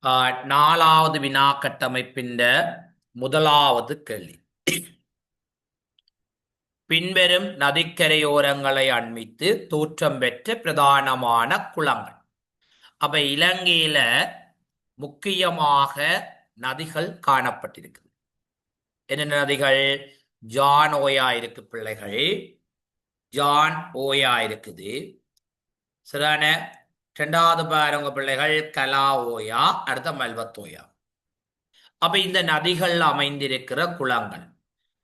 நாலாவது வினா கட்டமைப்பின் முதலாவது கேள்வி. பின்வரும் நதிக்கரையோரங்களை அண்மித்து தோற்றம் பெற்ற பிரதானமான குளங்கள். அப்ப இலங்கையில முக்கியமாக நதிகள் காணப்பட்டிருக்கு. என்னென்ன நதிகள்? ஜான் ஓயா இருக்கு பிள்ளைகள், ஜான் ஓயா இருக்குது. சரியான. இரண்டாவது பாருங்க பிள்ளைகள், கலா ஓயா, அடுத்த மல்வத்தோயா. அப்ப இந்த நதிகள் அமைந்திருக்கிற குளங்கள்.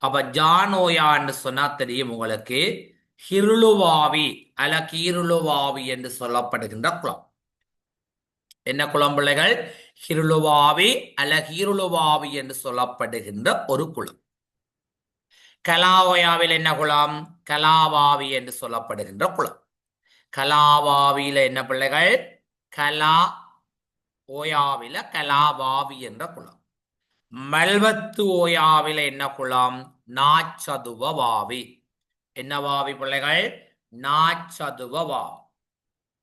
அப்ப ஜானோயான்னு சொன்னா தெரியும் உங்களுக்கு, ஹிருளுவாவி அல்ல கீருளுவாவி என்று சொல்லப்படுகின்ற குளம். என்ன குளம் பிள்ளைகள்? ஹிருளுவாவி அல்ல கீருளுவாவி என்று சொல்லப்படுகின்ற ஒரு குளம். கலாவோயாவில் என்ன குளம்? கலாவாவி என்று சொல்லப்படுகின்ற குளம். கலாவாவியில என்ன பிள்ளைகள்? கலா ஓயாவில கலாவாவி என்ற குளம். மல்வத்து ஓயாவில என்ன குளம்? நாச்சதுவ வாவி. என்ன வாவி பிள்ளைகள்? நாச்சதுவ வாவி.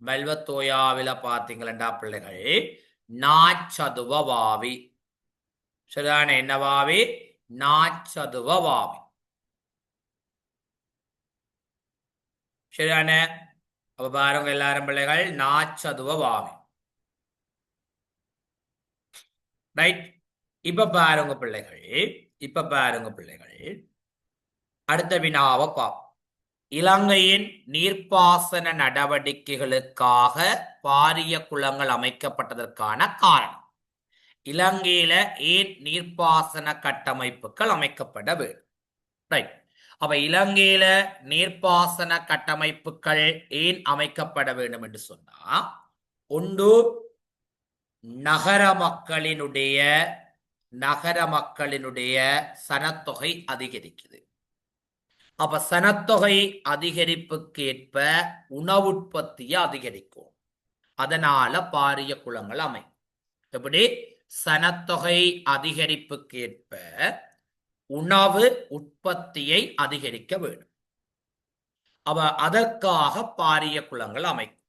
மல்வத்தோயாவில பார்த்தீங்களா பிள்ளைகள்? நாச்சதுவ வாவி. சரியான. என்ன வாவி? நாச்சதுவ வாவி. சரியான. அப்ப பாருங்க எல்லாரும் பிள்ளைகள், நாச்சதுவ வாவி. ரைட். இப்ப பாருங்க பிள்ளைகள், அடுத்த வினாவை பார்ப்போம். இலங்கையின் நீர்ப்பாசன நடவடிக்கைகளுக்காக பாரிய குளங்கள் அமைக்கப்பட்டதற்கான காரணம். இலங்கையில ஏன் நீர்ப்பாசன கட்டமைப்புகள் அமைக்கப்பட வேண்டும்? ரைட். அப்ப இலங்கையில நீர்ப்பாசன கட்டமைப்புகள் ஏன் அமைக்கப்பட வேண்டும் என்று சொன்னா, ஒன்று நகர மக்களினுடைய சனத்தொகை அதிகரிக்குது. அப்ப சனத்தொகை அதிகரிப்புக்கு ஏற்ப உணவு உற்பத்தியை அதிகரிக்கும். அதனால பாரிய குளங்கள் அமையும். எப்படி? சனத்தொகை அதிகரிப்புக்கு ஏற்ப உணவு உற்பத்தியை அதிகரிக்க வேண்டும். அவ அதற்காக பாரிய குளங்கள் அமைக்கும்.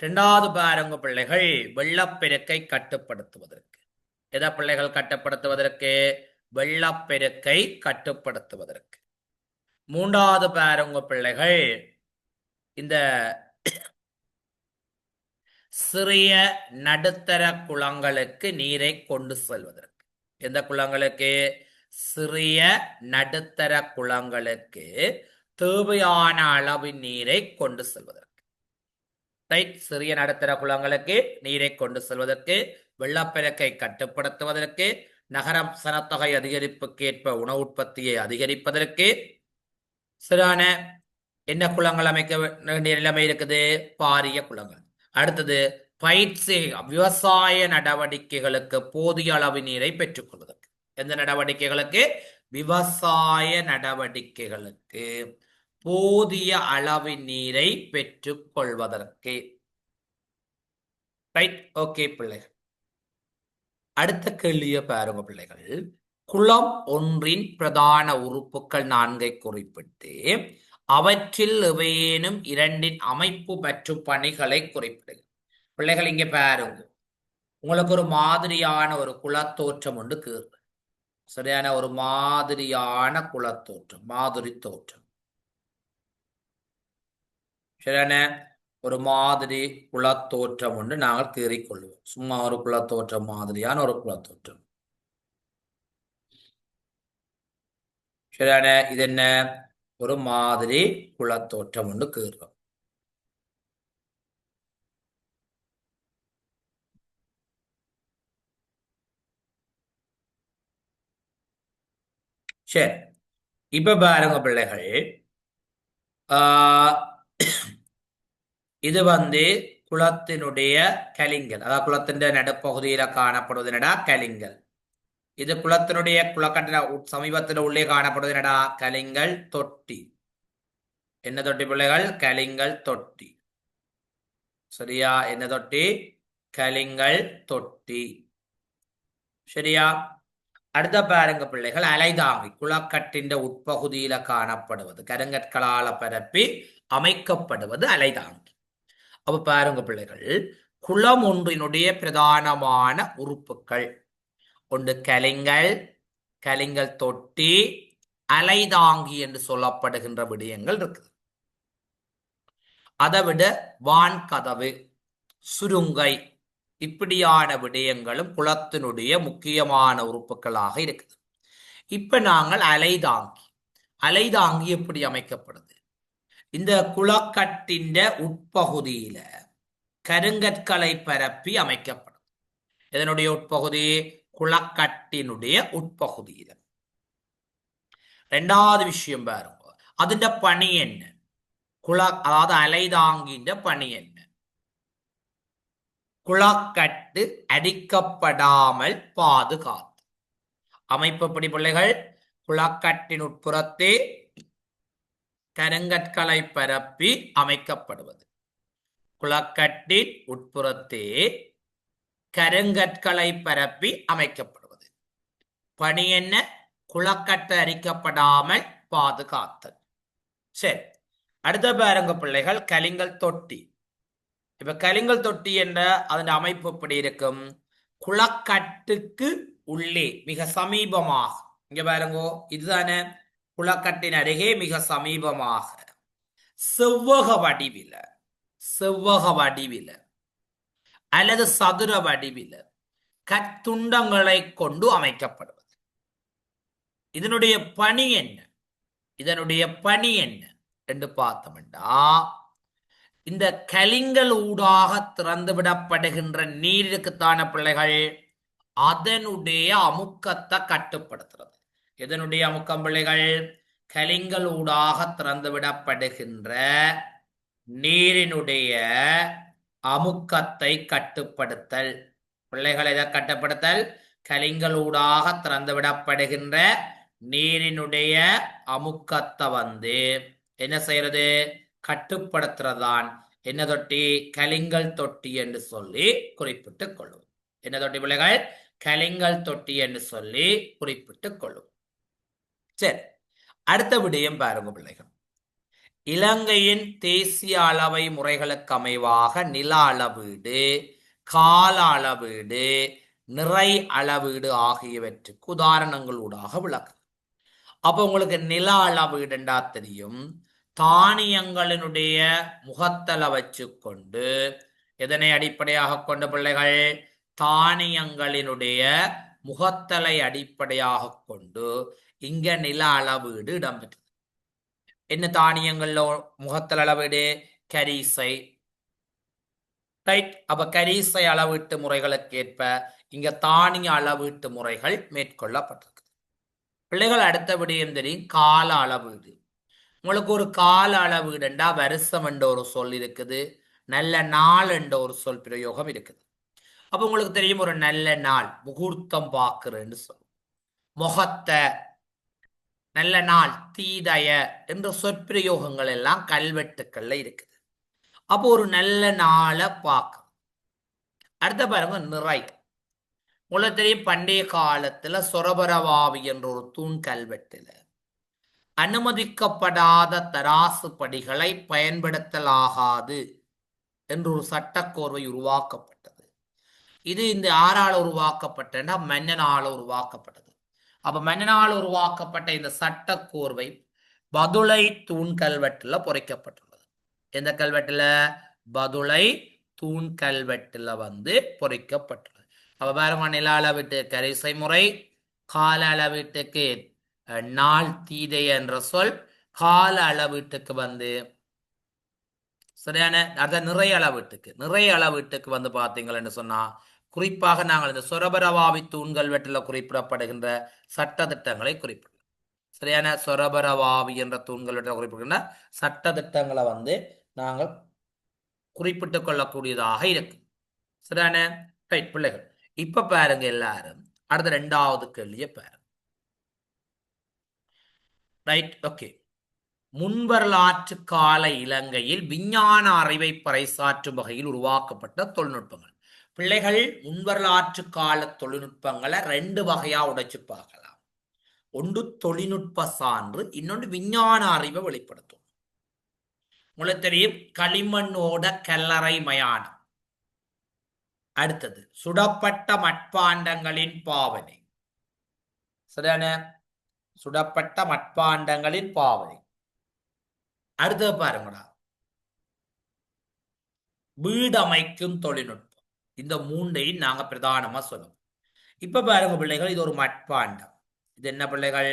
இரண்டாவது பாருங்க பிள்ளைகள், வெள்ளப்பெருக்கை கட்டுப்படுத்துவதற்கு. எதை பிள்ளைகள் கட்டுப்படுத்துவதற்கு? வெள்ளப்பெருக்கை கட்டுப்படுத்துவதற்கு. மூன்றாவது பாருங்க பிள்ளைகள், இந்த சிறிய நடுத்தர குளங்களுக்கு நீரை கொண்டு செல்வதற்கு. எந்த குளங்களுக்கு? சிறிய நடுத்தர குளங்களுக்கு தேவையான அளவின் நீரை கொண்டு செல்வதற்கு. ரைட். சிறிய நடுத்தர குளங்களுக்கு நீரை கொண்டு செல்வதற்கு, வெள்ளப்பெருக்கை கட்டுப்படுத்துவதற்கு, நகரம் சனத்தொகை அதிகரிப்புக்கு ஏற்ப உணவு உற்பத்தியை அதிகரிப்பதற்கு. சரியான. என்ன குளங்கள் அமைக்க வேண்டிய நிலைமை இருக்குது? பாரிய குளங்கள். அடுத்தது பயிற்சி விவசாய நடவடிக்கைகளுக்கு போதிய அளவு நீரை பெற்றுக் கொள்வதற்கு. எந்த நடவடிக்கைகளுக்கு? விவசாய நடவடிக்கைகளுக்கு போதிய அளவு நீரை பெற்றுக் கொள்வதற்கு. ரைட். ஓகே பிள்ளைகள், அடுத்த கேள்விய பாருங்க பிள்ளைகள். குளம் ஒன்றின் பிரதான உறுப்புகள் 4 குறிப்பிட்டு அவற்றில் எவையேனும் 2 அமைப்பு மற்றும் பணிகளை குறிப்பிடுங்க. பிள்ளைகள் இங்க பாருங்க, உங்களுக்கு ஒரு மாதிரியான ஒரு குளத்தோற்றம் உண்டு கீழ். சரியான. ஒரு மாதிரியான குளத்தோற்றம், மாதிரி தோற்றம். சரியான. ஒரு மாதிரி குளத்தோற்றம் ஒன்று நாங்கள் கீறிக்கொள்வோம். சும்மா ஒரு குளத்தோற்றம் மாதிரியான ஒரு குளத்தோற்றம். சரியான. இது என்ன? ஒரு மாதிரி குளத்தோற்றம் ஒன்று கீறுறோம். சரி. இப்ப பாருங்க பிள்ளைகள், இது குளத்தினுடைய கலிங்கல். அதாவது குளத்தின் நடுப்பகுதியில காணப்படுவது என்னடா? கலிங்கல். இது குளத்தினுடைய குளக்கட்டின சமீபத்தில் உள்ளே காணப்படுவது என்னடா? கலிங்கல் தொட்டி. என்ன தொட்டி பிள்ளைகள்? கலிங்கல் தொட்டி. சரியா. என்ன தொட்டி? கலிங்கல் தொட்டி. சரியா. அடுத்த பாருங்க பிள்ளைகள், அலைதாங்கி. குளக்கட்டின் உட்பகுதியில காணப்படுவது, கருங்கற்களால பரப்பி அமைக்கப்படுவது அலைதாங்கி. அப்ப பாருங்க பிள்ளைகள், குளம் ஒன்றினுடைய பிரதானமான உறுப்புகள் ஒன்று கலிங்கல், கலிங்கல் தொட்டி, அலைதாங்கி என்று சொல்லப்படுகின்ற விடயங்கள் இருக்குது. அதை விட வான்கதவு, சுருங்கை இப்படியான விடயங்களும் குளத்தினுடைய முக்கியமான உறுப்புகளாக இருக்குது. இப்ப நாங்கள் அலைதாங்கி எப்படி அமைக்கப்படுது? இந்த குளக்கட்டின் உட்பகுதியில கருங்கற்களை பரப்பி அமைக்கப்படும். இதனுடைய உட்பகுதி குளக்கட்டினுடைய உட்பகுதியில. ரெண்டாவது விஷயம் பாருங்க, അതിന്റെ பணி என்ன? அதாவது அலைதாங்கின்ற பணி என்ன? குளக்கட்டு அடிக்கப்படாமல் பாதுகாத்து அமைப்பப்படி பிள்ளைகள், குளக்கட்டின் உட்புறத்தே கருங்கற்களை பரப்பி அமைக்கப்படுவது. குளக்கட்டின் உட்புறத்தே கருங்கற்களை பரப்பி அமைக்கப்படுவது. பணி என்ன? குளக்கட்டு அரிக்கப்படாமல் பாதுகாத்தல். சரி, அடுத்த பாருங்க பிள்ளைகள், கலிங்கல் தொட்டி. இப்ப கலிங்கல் தொட்டி என்ற அதன் அமைப்பு எப்படி இருக்கும்? குளக்கட்டுக்கு உள்ளே மிக சமீபமாக, இங்க பாருங்கோ, இதுதானே குளக்கட்டின் அருகே மிக சமீபமாக செவ்வக வடிவில அல்லது சதுர வடிவில கத்துண்டங்களை கொண்டு அமைக்கப்படுவது. இதனுடைய பணி என்ன? என்று பார்த்தோம்டா, இந்த கலிங்கல் ஊடாக திறந்து விடப்படுகின்ற நீர் இருக்குத்தான பிள்ளைகள், அதனுடைய அமுக்கத்தை கட்டுப்படுத்துறது. இதனுடைய அமுக்கம் பிள்ளைகள், கலிங்கல் ஊடாக திறந்து விடப்படுகின்ற நீரினுடைய அமுக்கத்தை கட்டுப்படுத்தல். பிள்ளைகள் இதை கட்டுப்படுத்தல், கலிங்கல் ஊடாக திறந்து விடப்படுகின்ற நீரினுடைய அமுக்கத்தை என்ன செய்யறது? கட்டுப்படுத்துறதான் என்ன தொட்டி? கலிங்கல் தொட்டி என்று சொல்லி குறிப்பிட்டுக் கொள்ளும். என்ன தொட்டி பிள்ளைகள்? கலிங்கல் தொட்டி என்று சொல்லி குறிப்பிட்டுக் கொள்ளும். சரி, அடுத்த விடயம் பாருங்க பிள்ளைகள். இலங்கையின் தேசிய அளவை முறைகளுக்கு அமைவாக நில அளவீடு, கால அளவீடு, நிறை அளவீடு ஆகியவற்றுக்கு உதாரணங்களூடாக விளக்கு. அப்ப உங்களுக்கு நில அளவீடுண்டா தெரியும், தானியங்களினுடைய முகத்தலை வச்சு கொண்டு, எதனை அடிப்படையாக கொண்ட பிள்ளைகள்? தானியங்களினுடைய முகத்தலை அடிப்படையாக கொண்டு இங்க நில அளவீடு இடம்பெற்றது. என்ன தானியங்கள்ல முகத்தல் அளவீடு? கரிசை. ரைட். அப்ப கரிசை அளவீட்டு முறைகளுக்கு ஏற்ப இங்க தானிய அளவீட்டு முறைகள் மேற்கொள்ளப்பட்டிருக்கு. பிள்ளைகள் அடுத்த விடயம் தெரியும், கால அளவீடு. உங்களுக்கு ஒரு கால அளவீடுண்டா வருஷம் என்ற ஒரு சொல் இருக்குது, நல்ல நாள் என்ற ஒரு சொல் பிரயோகம் இருக்குது. அப்ப உங்களுக்கு தெரியும், ஒரு நல்ல நாள் முகூர்த்தம் பார்க்கிறேன்னு சொல்லும். முகத்தை, நல்ல நாள், தீதய என்ற சொற்பிரயோகங்கள் எல்லாம் கல்வெட்டுக்கள்ல இருக்குது. அப்போ ஒரு நல்ல நாளை பார்க்க. அடுத்த பாருங்க, நிறை. உங்களுக்கு தெரியும், பண்டைய காலத்துல சொரபரவாவி என்ற ஒரு தூண் கல்வெட்டுல அனுமதிக்கப்படாத தராசு படிகளை பயன்படுத்தலாகாது என்று ஒரு சட்டக்கோர்வை உருவாக்கப்பட்டது. இது இந்த ஆறால உருவாக்கப்பட்டா மன்னனால உருவாக்கப்பட்டது. அப்ப மன்னனால் உருவாக்கப்பட்ட இந்த சட்டக்கோர்வை பதுளை தூண் கல்வெட்டுல பொறிக்கப்பட்டுள்ளது. எந்த கல்வெட்டுல? பதுளை தூண் கல்வெட்டுல பொறிக்கப்பட்டுள்ளது. அப்ப பாருங்க, நில அளவீட்டு கரிசை முறை, கால அளவீட்டுக்கு நாள் தீதை என்ற சொல், கால அளவீட்டுக்கு சரியான அத நிறை அளவீட்டுக்கு பாத்தீங்கன்னு சொன்னா, குறிப்பாக நாங்கள் இந்த சொரபரவாவி தூண்கள் வெட்டில குறிப்பிடப்படுகின்ற சட்ட திட்டங்களை குறிப்பிடலாம். சரியான சொரபரவாவி என்ற தூண்கள் வெட்டில குறிப்பிடுகின்ற சட்ட திட்டங்களை நாங்கள் குறிப்பிட்டுக் கொள்ளக்கூடியதாக இருக்கு. சரியான ரைட் பிள்ளைகள். இப்ப பாருங்க எல்லாரும், அடுத்த ரெண்டாவது கேள்வியை பாருங்க. Right, okay. முன்வரலாற்று கால இலங்கையில் விஞ்ஞான அறிவை பறைசாற்றும் வகையில் உருவாக்கப்பட்ட தொழில்நுட்பங்கள். பிள்ளைகள், முன்வரலாற்று கால தொழில்நுட்பங்களை ரெண்டு வகையா உடைச்சு பார்க்கலாம். ஒன்று தொழில்நுட்ப சான்று, இன்னொன்று விஞ்ஞான அறிவை வெளிப்படுத்தும். உங்களுக்கு தெரியும், களிமண்ணோட கல்லறை மயானம். அடுத்தது சுடப்பட்ட மட்பாண்டங்களின் பாவனை. சரியான சுடப்பட்ட மட்பாண்டங்களின் பாவனை. அடுத்தது பாருங்கடா, வீடமைக்கும் தொழில்நுட்பம். இந்த மூன்றையும் நாங்க பிரதானமா சொல்லுவோம். இப்ப பாருங்க பிள்ளைகள், இது ஒரு மட்பாண்டம். இது என்ன பிள்ளைகள்?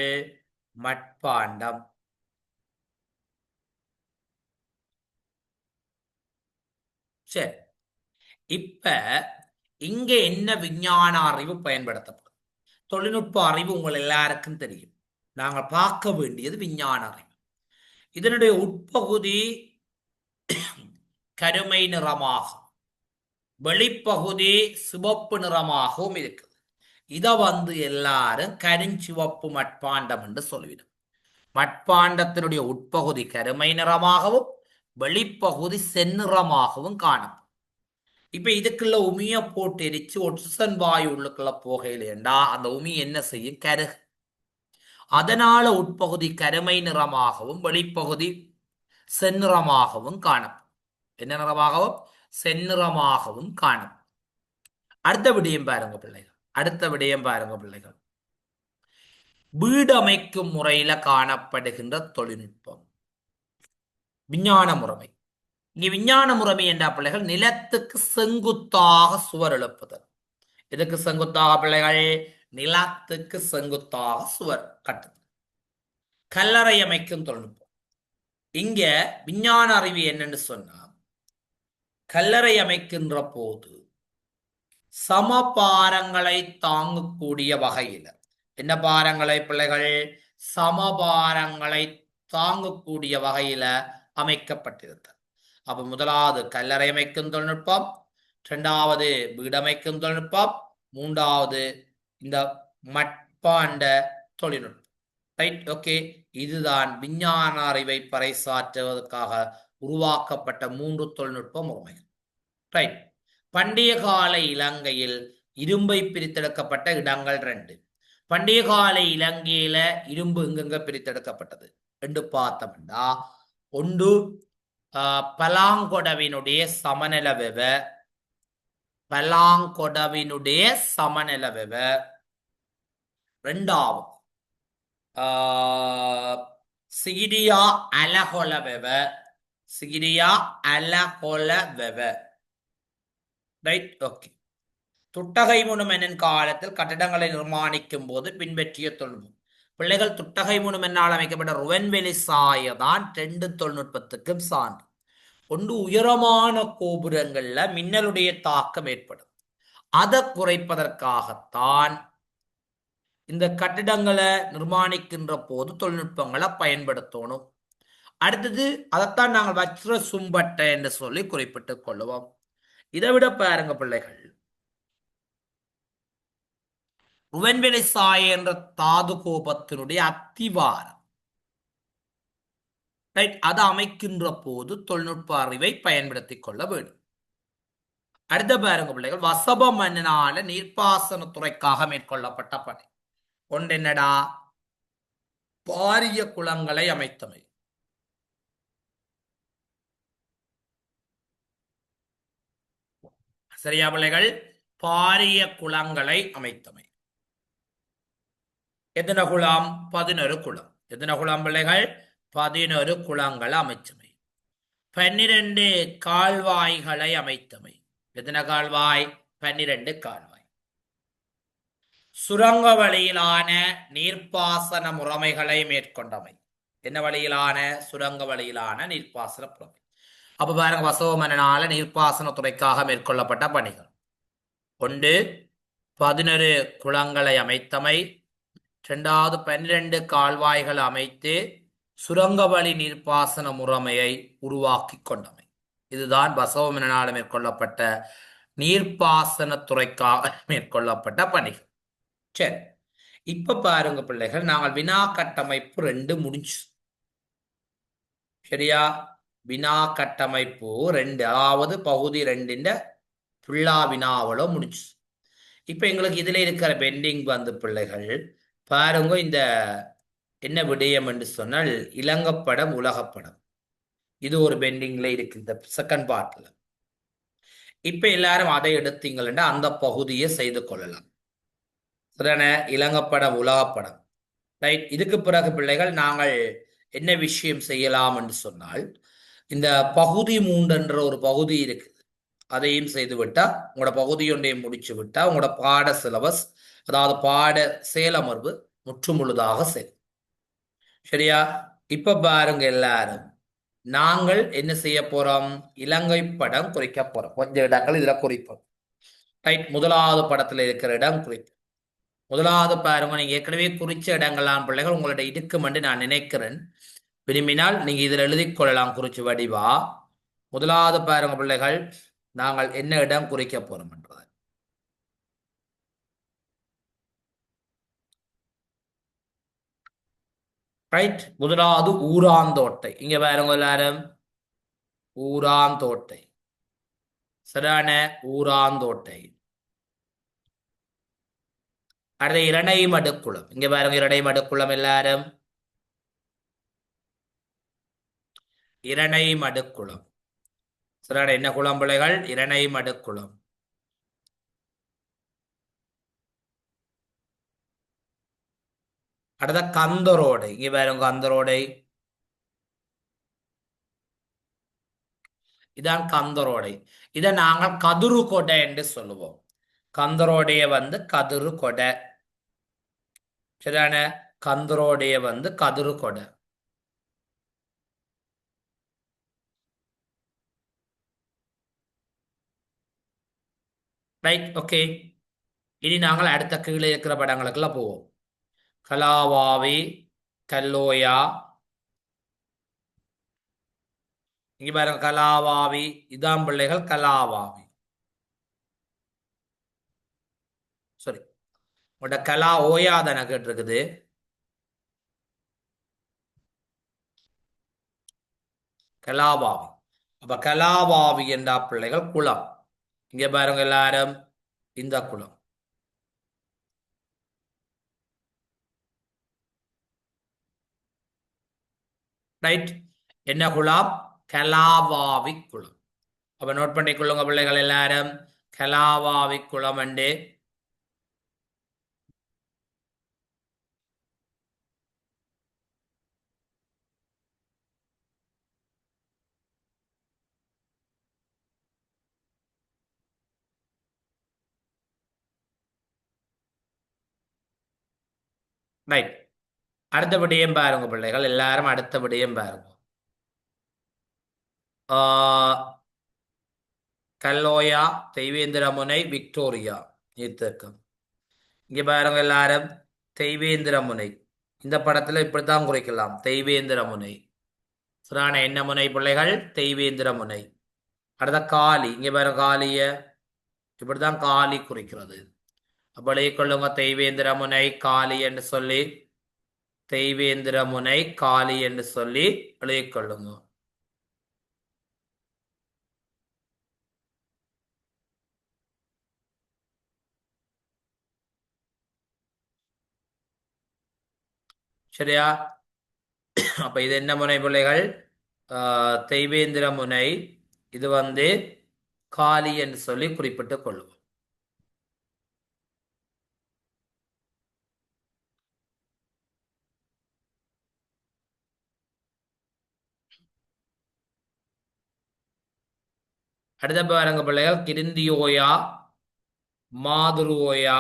மட்பாண்டம். சரி, இப்ப இங்க என்ன விஞ்ஞான அறிவு பயன்படுத்தப்படும்? தொழில்நுட்ப அறிவு உங்கள் எல்லாருக்கும் தெரியும். நாங்கள் பார்க்க வேண்டியது விஞ்ஞான அறிவு. இதனுடைய உட்பகுதி கருமை நிறமாகும், வெளிப்பகுதி சிவப்பு நிறமாகவும் இருக்குது. இதை எல்லாரும் கருஞ்சிவப்பு மட்பாண்டம் என்று சொல்லிவிடும். மட்பாண்டத்தினுடைய உட்பகுதி கருமை நிறமாகவும் வெளிப்பகுதி செந்நிறமாகவும் காணும். இப்ப இதுக்குள்ள உமிய போட்டு எரிச்சு ஒட்சன் வாயு உள்ளுக்குள்ள போகையிலேண்டா அந்த உமி என்ன செய்யும்? கருகு. அதனால உட்பகுதி கருமை நிறமாகவும் வெளிப்பகுதி செந்நிறமாகவும் காணும். என்ன நிறமாகவும்? செந்நிறமாகவும் காணும். அடுத்த விடயம் பாருங்க பிள்ளைகள், அடுத்த விடயம் பாருங்க பிள்ளைகள், வீடமைக்கும் முறையில காணப்படுகின்ற தொழில்நுட்பம் விஞ்ஞான முறைமை. இங்க விஞ்ஞான முறைமை என்ற பிள்ளைகள் நிலத்துக்கு செங்குத்தாக சுவர் எழுப்புதல். இதுக்கு செங்குத்தாக பிள்ளைகள்? நிலத்துக்கு செங்குத்தாக சுவர் கட்டுதல். கல்லறை அமைக்கும் தொழில்நுட்பம். இங்க விஞ்ஞான அறிவு என்னன்னு சொன்னா, கல்லறை அமைக்கின்ற போது சமபாரங்களை தாங்கக்கூடிய வகையில், என்ன பாரங்களை பிள்ளைகள்? சமபாரங்களை தாங்கக்கூடிய வகையில அமைக்கப்பட்டிருந்தது. அப்ப முதலாவது கல்லறை அமைக்கும் தொழில்நுட்பம், இரண்டாவது வீடமைக்கும் தொழில்நுட்பம், மூன்றாவது இந்த மட்பாண்ட தொழில்நுட்பம். Right, okay. இதுதான் விஞ்ஞான அறிவை பறைசாற்றுவதற்காக உருவாக்கப்பட்ட 3 தொழில்நுட்ப முறைகள். ரைட். பண்டைய கால இலங்கையில் இரும்பை பிரித்தெடுக்கப்பட்ட இடங்கள் 2. பண்டைய கால இலங்கையில இரும்பு எங்கெங்க பிரித்தெடுக்கப்பட்டது என்று பார்த்தோம்னா, ஒன்று பலாங்கொடவினுடைய சமநில வெவ, பலாங்கொடவினுடைய சமநில வெவ. இரண்டாவது சிகிரியா அலகொல வெவ, சிகிரியா அலகொல வெவ. Right, okay. துட்டகைமுனு மன்னன் காலத்தில் கட்டிடங்களை நிர்மாணிக்கும் போது பின்பற்றிய தொழில்நுட்பம். பிள்ளைகள், துட்டகைமுனு மன்னால் அமைக்கப்பட்ட ருவன்வெளி சாயதான் 2 தொழில்நுட்பத்துக்கும் சான்று. ஒன்று, உயரமான கோபுரங்கள்ல மின்னலுடைய தாக்கம் ஏற்படும். அதை குறைப்பதற்காகத்தான் இந்த கட்டிடங்களை நிர்மாணிக்கின்ற போது தொழில்நுட்பங்களை பயன்படுத்தணும். அடுத்தது, அதைத்தான் நாங்கள் வஜ்ர சும்பட்டை என்று சொல்லி குறிப்பிட்டுக் கொள்ளுவோம். இதை விட பாருங்க பிள்ளைகள், ருவன்வெளி சாய என்ற தாது கோபத்தினுடைய அத்திவாரம், அதை அமைக்கின்ற போது தொழில்நுட்ப அறிவை பயன்படுத்திக் கொள்ள வேண்டும். அடுத்த பாருங்க பிள்ளைகள், வசப மன்னனால நீர்ப்பாசனத்துறைக்காக மேற்கொள்ளப்பட்ட பணி. ஒன்று என்னடா? பாரிய குளங்களை அமைத்தமை. சரியா பிள்ளைகள்? பாரிய குளங்களை அமைத்தமை. எத்தனை குளம்? 11 குளம். எத்தனை குளம் பிள்ளைகள்? 11 குளங்களை அமைச்சமை. 12 கால்வாய்களை அமைத்தமை. எத்தனை கால்வாய்? 12 கால்வாய். சுரங்க வழியிலான நீர்ப்பாசன முறைமைகளை மேற்கொண்டமை. என்ன வழியிலான? சுரங்க வழியிலான நீர்ப்பாசன முறைமை. அப்ப பாருங்க, வசவ மன்னனால நீர்ப்பாசனத்துறைக்காக மேற்கொள்ளப்பட்ட பணிகள். ஒன்று, 11 குளங்களை அமைத்தமை. இரண்டாவது, 12 கால்வாய்கள் அமைத்து சுரங்க வழி நீர்ப்பாசன முறைமையை உருவாக்கி கொண்டமை. இதுதான் வசவ மன்னனால மேற்கொள்ளப்பட்ட நீர்ப்பாசனத்துறைக்காக மேற்கொள்ளப்பட்ட பணிகள். சரி, இப்ப பாருங்க பிள்ளைகள், நாங்கள் வினா கட்டமைப்பு 2 முடிஞ்சு. சரியா? வினா கட்டமைப்பு 2, அதாவது பகுதி 2 ஃபுல்லா வினாவளோ முடிஞ்சு. இப்ப எங்களுக்கு இதுல இருக்கிற பெண்டிங் பிள்ளைகள் பாருங்க, இந்த என்ன விடயம் என்று சொன்னால் இலங்கப்படம் உலகப்படம். இது ஒரு பெண்டிங்ல இருக்கு இந்த செகண்ட் பார்ட்ல. இப்ப எல்லாரும் அதை எடுத்தீங்கன்னா அந்த பகுதியை செய்து கொள்ளலாம். சரியான இலங்கப்படம் உலகப்படம். ரைட். இதுக்கு பிறகு பிள்ளைகள் நாங்கள் என்ன விஷயம் செய்யலாம் என்று சொன்னால், இந்த பகுதி 3 என்ற ஒரு பகுதி இருக்கு. அதையும் செய்து விட்டா உங்களோட பகுதி ஒன்றையும் முடிச்சு விட்டா உங்களோட பாட சிலபஸ், அதாவது பாட செயலமர்வு முற்று முழுதாக சரி. சரியா? இப்ப பாருங்க எல்லாரும், நாங்கள் என்ன செய்ய போறோம்? இலங்கை படம் குறிக்க போறோம். கொஞ்சம் இடங்கள் இதுல குறிப்போம். ரைட். முதலாவது படத்துல இருக்கிற இடம் குறிப்போம். முதலாவது பாருங்க, நீங்க ஏற்கனவே குறிச்ச இடங்கள்லாம் பிள்ளைகள் உங்கள்ட்ட இருக்கும் என்று நான் நினைக்கிறேன். விரும்பினால் நீங்க இதில் எழுதி கொள்ளலாம் குறிச்சு வடிவா. முதலாவது பாருங்க பிள்ளைகள், நாங்கள் என்ன இடம் குறிக்க போறோம் என்றது. ரைட். முதலாவது ஊராந்தோட்டை. இங்க பாருங்க எல்லாரும், ஊராந்தோட்டை. சரியான ஊராந்தோட்டை. அடுத்த இரணைமடுக்குளம். இங்க பாருங்க இரணைமடுக்குளம் எல்லாரும், இரணைமடுக்குளம். சரியான என்ன குளம் பிள்ளைகள்? இரணைமடுக்குளம். அடுத்த கந்தரோடை. இங்க பாருங்க கந்தரோடை. இதான் கந்தரோடை. இதை நாங்கள் கதுரு கொடை என்று சொல்லுவோம். கந்தரோடைய வந்து கதுரு கொடை. சரியான கந்தரோடைய வந்து கதுரு கொடை. ரைட். ஓகே. இனி நாங்கள் அடுத்த கீழே இருக்கிற படங்களுக்குலாம் போவோம். கலாவாவி, கல்லோயா. இங்க பாருங்க கலாவாவி. இதான் பிள்ளைகள் கலாவாவி. சரி. உங்களோட கலா ஓயா தானே கேட்டிருக்குது. கலாவாவி. அப்ப கலாவாவி என்ற பிள்ளைகள் குளம். இங்க பாருங்க எல்லாரும், இந்த குளம். ரைட். என்ன குளம்? கலாவாவி குளம். அப்ப நோட் பண்ணிக்கொள்ளுங்க பிள்ளைகள் எல்லாரும், கலாவாவி குளம் அண்டு. ரைட். அடுத்த விடயம் பாருங்க பிள்ளைகள் எல்லாரும், அடுத்த விடயம் பாருங்க. கல்லோயா, தெய்வேந்திரமுனை, விக்டோரியா நீர்த்தேக்கம். இங்க பாருங்க எல்லாரும், தெய்வேந்திரமுனை. இந்த படத்துல இப்படித்தான் குறிக்கலாம், தெய்வேந்திரமுனை. சிறான என்ன முனை பிள்ளைகள்? தெய்வேந்திரமுனை. அடுத்த காளி. இங்க பாருங்க காளிய, இப்படித்தான் காளி குறிக்கிறது. அப்ப எழுதிக்கொள்ளுங்க தெய்வேந்திரமுனை காளி என்று சொல்லி, தெய்வேந்திரமுனை காளி என்று சொல்லி எழுதிக்கொள்ளுங்க. சரியா? அப்ப இது என்ன முனை பிள்ளைகள்? தெய்வேந்திர முனை. இது வந்து காளி என்று சொல்லி குறிப்பிட்டுக் கொள்ளுவோம். அடுத்த பாருங்க பிள்ளைகள், கிருந்தியோயா, மாதுருவோயா.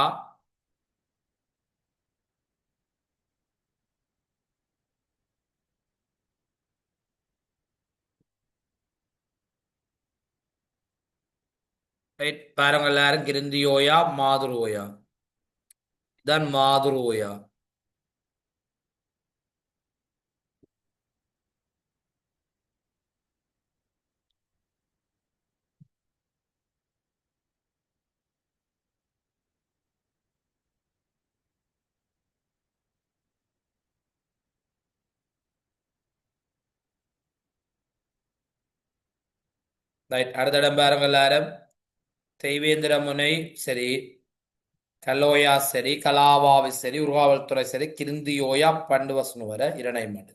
ரைட். பாருங்க எல்லாரும், கிருந்தியோயா, மாதுருவோயா. இதான் மாதுருவோயா. ரைட். அடுத்த இடம் பாருங்க எல்லாரும், தெய்வேந்திர முனை சரி, கல்லோயா சரி, கலாவாவி சரி, உருவாவல்துறை சரி, கிருந்தியோயா பண்டு வசனம் வர இரணைமடு.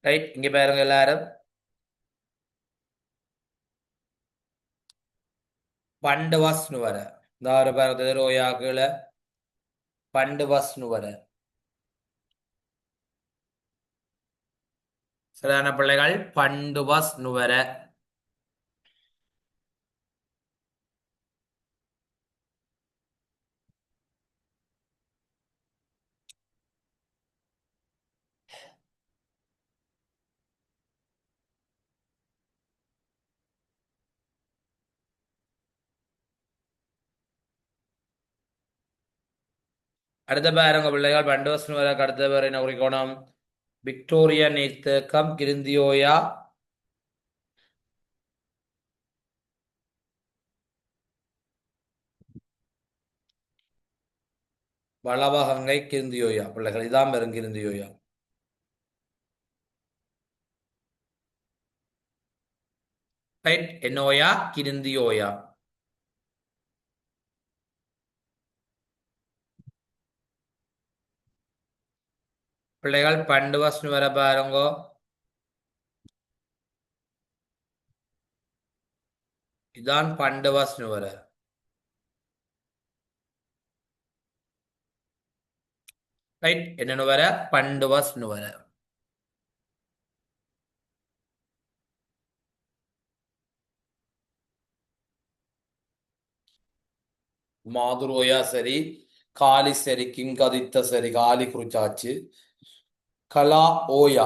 ரைட், இங்க பாருங்க எல்லாரும். பண்டு வஸ் நுவர. இந்த ஒரு பாருங்க ரோயா கீழே பண்டு வஸ் நுவர. சரியான பிள்ளைகள், பண்டு வஸ் நுவர. அடுத்த பாருங்க பிள்ளைகள், பண்டு வஸ் நுவரக்கு அடுத்த பேர் என்ன குறிக்கணும்? விக்டோரியா நீர்த்தேக்கம், கிருந்தியோயா, வளவகங்கை, கிருந்தியோயா. பிள்ளைகள் இதான் பெரும் கிருந்தியோயா. ரைட், என்னோயா, கிருந்தியோயா. பிள்ளைகள் பண்டு வஸ் நுவர பாருங்கோ. இதான் பண்டு வஸ் நுவர. ரைட், என்ன நுவர? பண்டு வஸ் நுவர. மாதுரோயா சரி, காலி சரி, கிங்கதித்த சரி, காலி குறிச்சாச்சு. கலா ஓயா.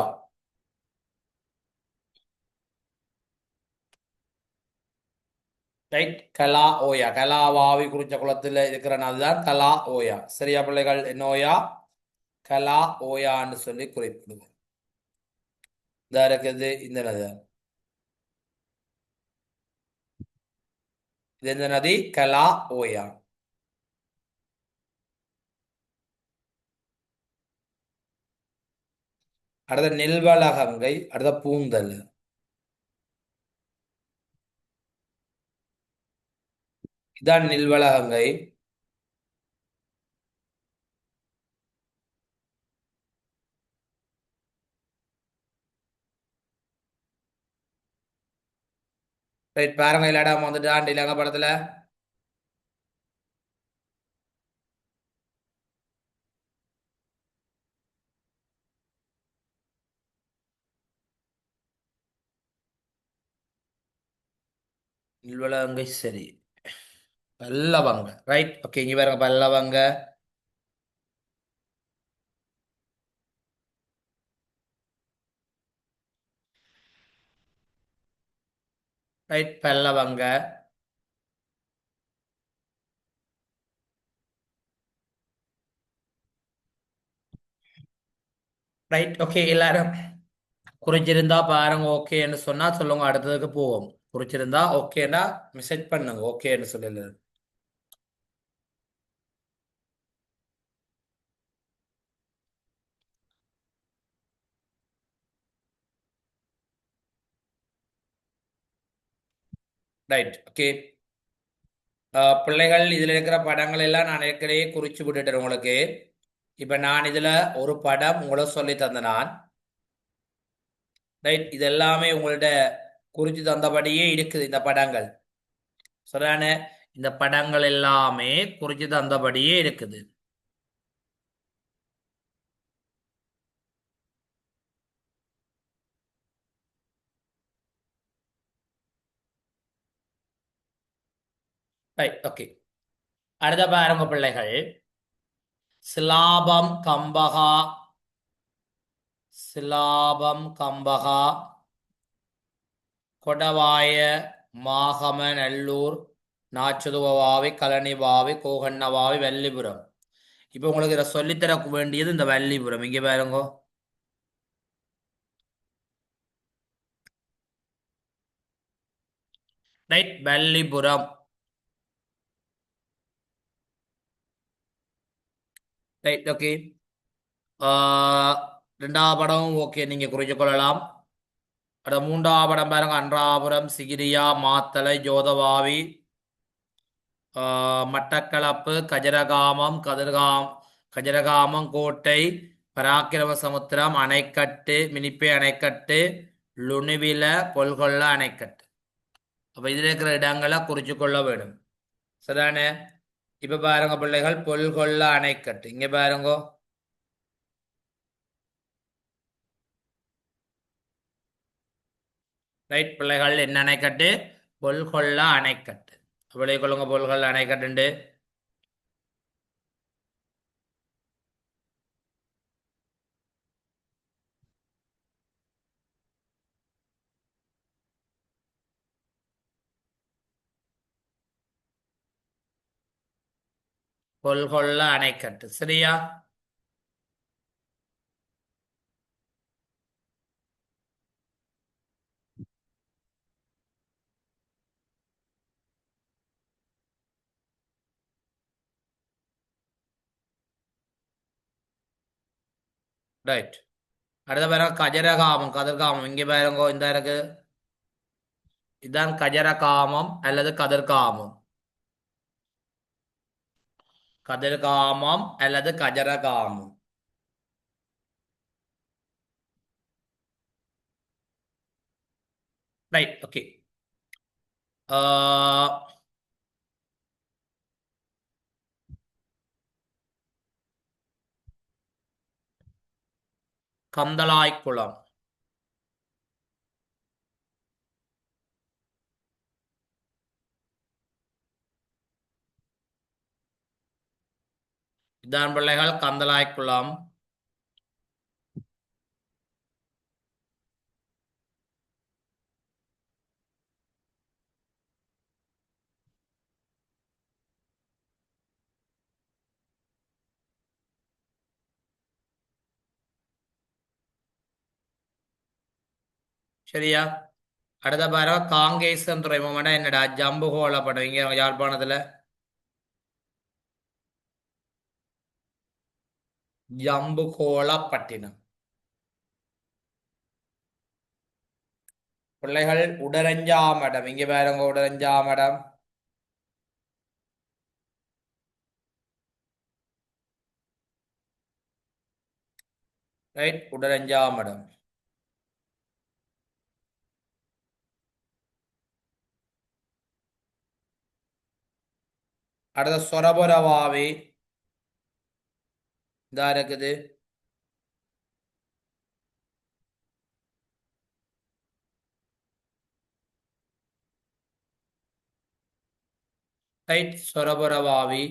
ரைட், கலா ஓயா. கலாவாவி குறிச்ச குளத்துல இருக்கிறனால தான் கலா ஓயா. சரியா பிள்ளைகள்? என்னோயா, கலா ஓயான்னு சொல்லி குறிப்பிடுவோம். இதா இருக்குது இந்த நதி. இது இந்த நதி கலா ஓயா. அடுத்த நெல்வளகங்கை, அடுத்த பூந்தல். இதான் நெல்வளகங்கை. ரைட், பாருங்க இல்லாடம் வந்துட்டான் இலங்கை படத்துல. நெல்வளகங்கை சரி. பல்லவங்க. ரைட், ஓகே, இங்க பாருங்க பல்லவங்க. ரைட், பல்லவங்க. ரைட், ஓகே, எல்லாரும் குறிச்சிருந்தா பாருங்க. ஓகேன்னு சொன்னா சொல்லுங்க, அடுத்ததுக்கு போவோம். குறிச்சிருந்தா ஓகேன்னா மெசேஜ் பண்ணுங்க, ஓகேன்னு சொல்லல. Right, okay. பிள்ளைகள், இதுல இருக்கிற படங்கள் எல்லாம் நான் ஏற்கனவே குறிச்சு விட்டுட்டேன் உங்களுக்கு. இப்ப நான் இதுல ஒரு படம் உங்களை சொல்லி தந்த நான். ரைட், இது எல்லாமே உங்கள்ட்ட குறிச்சு தந்தபடியே இருக்குது இந்த படங்கள். சரிதானே? இந்த படங்கள் எல்லாமே குறிச்சு தந்தபடியே இருக்குது. Right, okay. அடுத்த பாருங்க பிள்ளைகள், சிலாபம் கம்பகா, சிலாபம் கம்பகா, கொடவாய, மாகம, நல்லூர், நாச்சுதுவாவி, கலனிவாவி, கோகண்ணவாவி, வல்லிபுரம். இப்போ உங்களுக்கு இதை சொல்லித்தர வேண்டியது இந்த வல்லிபுரம். இங்கே பாருங்க. ரைட், வல்லிபுரம். Right, okay. ரெண்டாவது படம் ஓகே, நீங்க குறிச்சு கொள்ளலாம். அட மூன்றாவது படம் பாருங்க, அன்றாபுரம், சிகிரியா, மாத்தளை, ஜோதவாவி, மட்டக்களப்பு, கஜரகாமம், கதிர்காம், கஜரகாமம், கோட்டை, பராக்கிரம சமுத்திரம், அணைக்கட்டு, மினிப்பே அணைக்கட்டு, லுணுவில, பொல்கொல்ல அணைக்கட்டு. அப்ப இதுல இருக்கிற இடங்களை குறிச்சு கொள்ள வேணும். சரிதானே? இப்ப பாருங்க பிள்ளைகள், பொல்கொல்ல அணைக்கட்டு இங்க பாருங்க. ரைட் பிள்ளைகள், என்ன அணைக்கட்டு? பொல்கொல்ல அணைக்கட்டு. விளை கொள்ளுங்க, பொல்கொல்ல அணைக்கட்டு. பொல்கொல்ல அணைக்கட்டு. சரியா? ரைட். அடுத்த பாருங்க, கஜரகாமம், கதிர்காமம் இங்க பாருங்க. இந்த இருக்கு, இதுதான் கஜரகாமம் அல்லது கதிர்காமம். கதிர்காமம் அல்லது கஜரகாமம். Right, okay. கந்தளாய்க்குளம். இதான் பிள்ளைகள் கந்தளாய்க்குளம். சரியா? அடுத்த பாருங்க, காங்கேசன் துறைமுகம். என்னடா ஜம்புகோள படம் இங்க யாழ்ப்பாணத்துல. ஜம்புகோளப்பட்டினம். பிள்ளைகள், உடரஞ்சாமடம் இங்க பாருங்க, உடரஞ்சாமடம். ரைட், உடரஞ்சாமடம். அடுத்த சொரபுரவாவி இதா இருக்குது. ரைட், சொரபுரவாவி.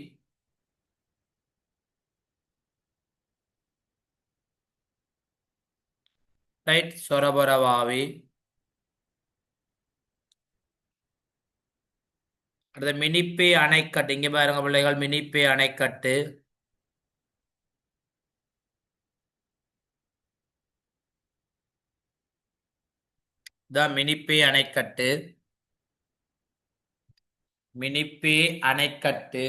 ரைட், சொரபுரவாவி. அடுத்த மினிப்பே அணைக்கட்டு இங்க பாருங்க பிள்ளைகள், மினிப்பே அணைக்கட்டு. இதான் மினிப்பே அணைக்கட்டு. மினிப்பே அணைக்கட்டு.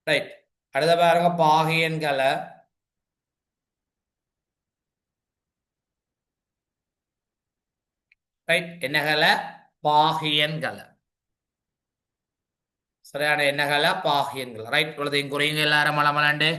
ரைட். அடுத்த பாருங்க, பாகியன்கலை. ரைட், என்னகலை? பாகியன்கலை. சரியான, என்னகலை? பாகியன்கலை. ரைட், இவ்வளோதையும் குறையுங்க எல்லாரும் மலமலாண்டு.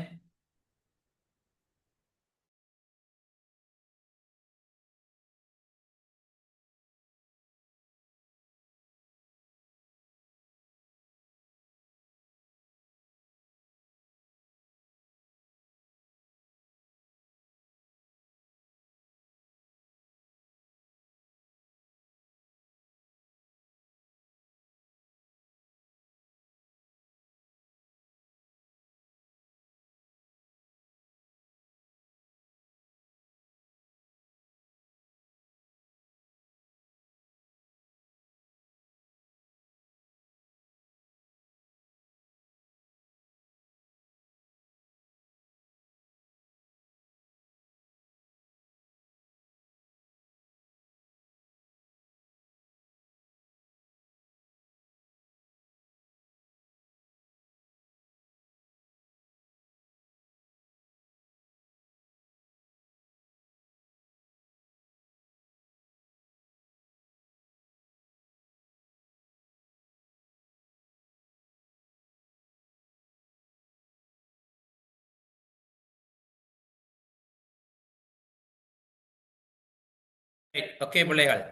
ஓகே பிள்ளைகள்,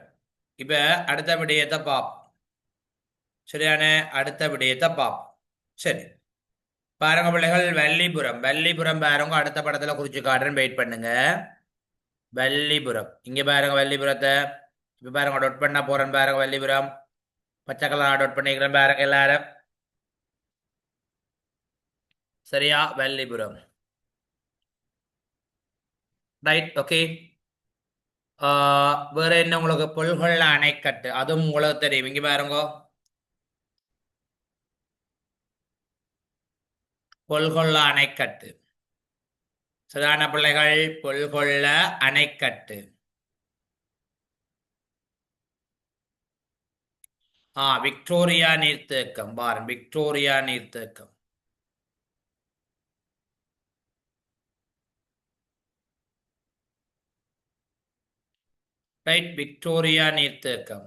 இப்ப அடுத்த விடயத்தை பாப். சரியான அடுத்த விடயத்தை பாப். சரி, பாருங்க பிள்ளைகள், வள்ளிபுரம். வள்ளிபுரம் பாருங்க, அடுத்த படத்துல குறிச்சு காட்டுறேன், வெயிட் பண்ணுங்க. வள்ளிபுரம் இங்க பாருங்க, வள்ளிபுரத்தை இப்ப பாருங்க, டொட் பண்ண போறேன் பாருங்க. வள்ளிபுரம் பச்சை கலர் டொட் பண்ணிக்கிறேன் பாருங்க எல்லாரும். சரியா, வள்ளிபுரம். Right, okay. வேற என்ன உங்களுக்கு? புல்கொள்ள அணைக்கட்டு, அதுவும் உங்களுக்கு தெரியும். இங்க பாருங்க, புல்கொள்ள அணைக்கட்டு. சரியான பிள்ளைகள், புல்கொள்ள அணைக்கட்டு. விக்டோரியா நீர்த்தேக்கம். பாருங்க, விக்டோரியா நீர்த்தேக்கம். ரைட், விக்டோரியா நீர்த்தேக்கம்.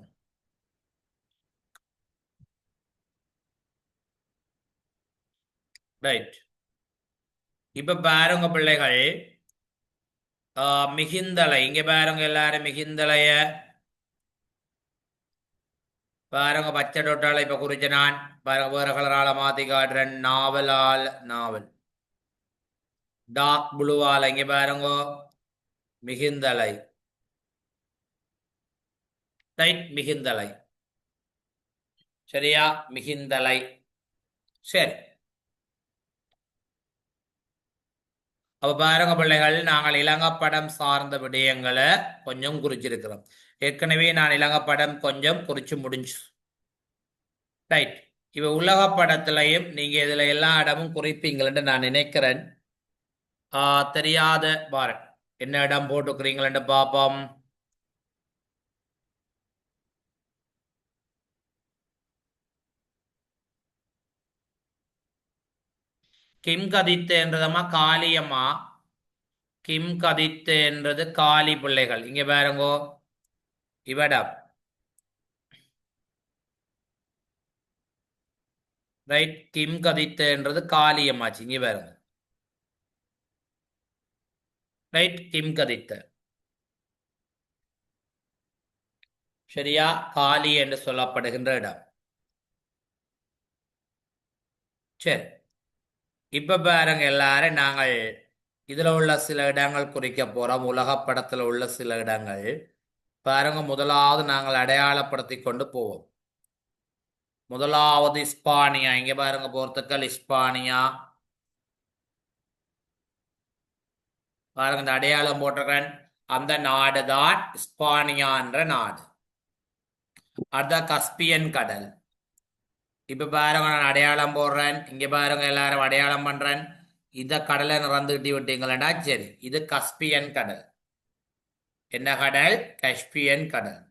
ரைட், இப்ப பாருங்க பிள்ளைகள், மிகிந்தலை. இங்க பாருங்க எல்லாரும், மிகிந்தலைய பாருங்க. பச்சை டொட்டால இப்ப குறிச்ச நான் பாருங்க, வேற கலரால மாத்தி காட்டுறேன். நாவலால், நாவல். டார்க் ப்ளூவால இங்க பாருங்க, மிகிந்தலை. ரைட், மிகிந்தலை. சரியா, மிகிந்தலை. சரி, அப்ப பாருங்க பிள்ளைகள், நாங்கள் இலங்கப்படம் சார்ந்த விடயங்களை கொஞ்சம் குறிச்சிருக்கிறோம். ஏற்கனவே நான் இலங்கப்படம் கொஞ்சம் குறிச்சு முடிஞ்சு. ரைட், இப்ப உலக படத்திலையும் நீங்க இதுல எல்லா இடமும் குறிப்பீங்கள்னு நான் நினைக்கிறேன். தெரியாத பாருங்க, என்ன இடம் போட்டுக்கிறீங்களேன்னு பாப்போம். கிம் கதித்து என்றதம்மா காளியம்மா. கிம் கதித்து என்றது காளி பிள்ளைகள். இங்க பாருங்கோ, இவடம். ரைட், கிம் கதித்து என்றது காளியம்மாச்சு. இங்க பாருங்க. ரைட், கிம் கதித்து. சரியா, காளி என்று சொல்லப்படுகின்ற இடம். சரி, இப்ப பாருங்க எல்லாரும், நாங்கள் இதுல உள்ள சில இடங்கள் குறிக்க போறோம். உலக படத்துல உள்ள சில இடங்கள் பாருங்க. முதலாவது நாங்கள் அடையாளப்படுத்தி கொண்டு போவோம். முதலாவது இஸ்பானியா. இங்க பாருங்க, போர்த்துக்கல், இஸ்பானியா. பாருங்க, இந்த அடையாளம் போட்டிருக்கேன். அந்த நாடு தான் இஸ்பானியா என்ற நாடு. அதுதான் கஸ்பியன் கடல். இப்ப பாருங்க, நான் அடையாளம் போடுறேன். இங்க பாருங்க எல்லாரும், அடையாளம் பண்றேன். இந்த கடலை நிறந்துகிட்டி விட்டீங்களா? சரி, இது கஸ்பியன் கடல். என்ன கடல்? கஸ்பியன் கடல்.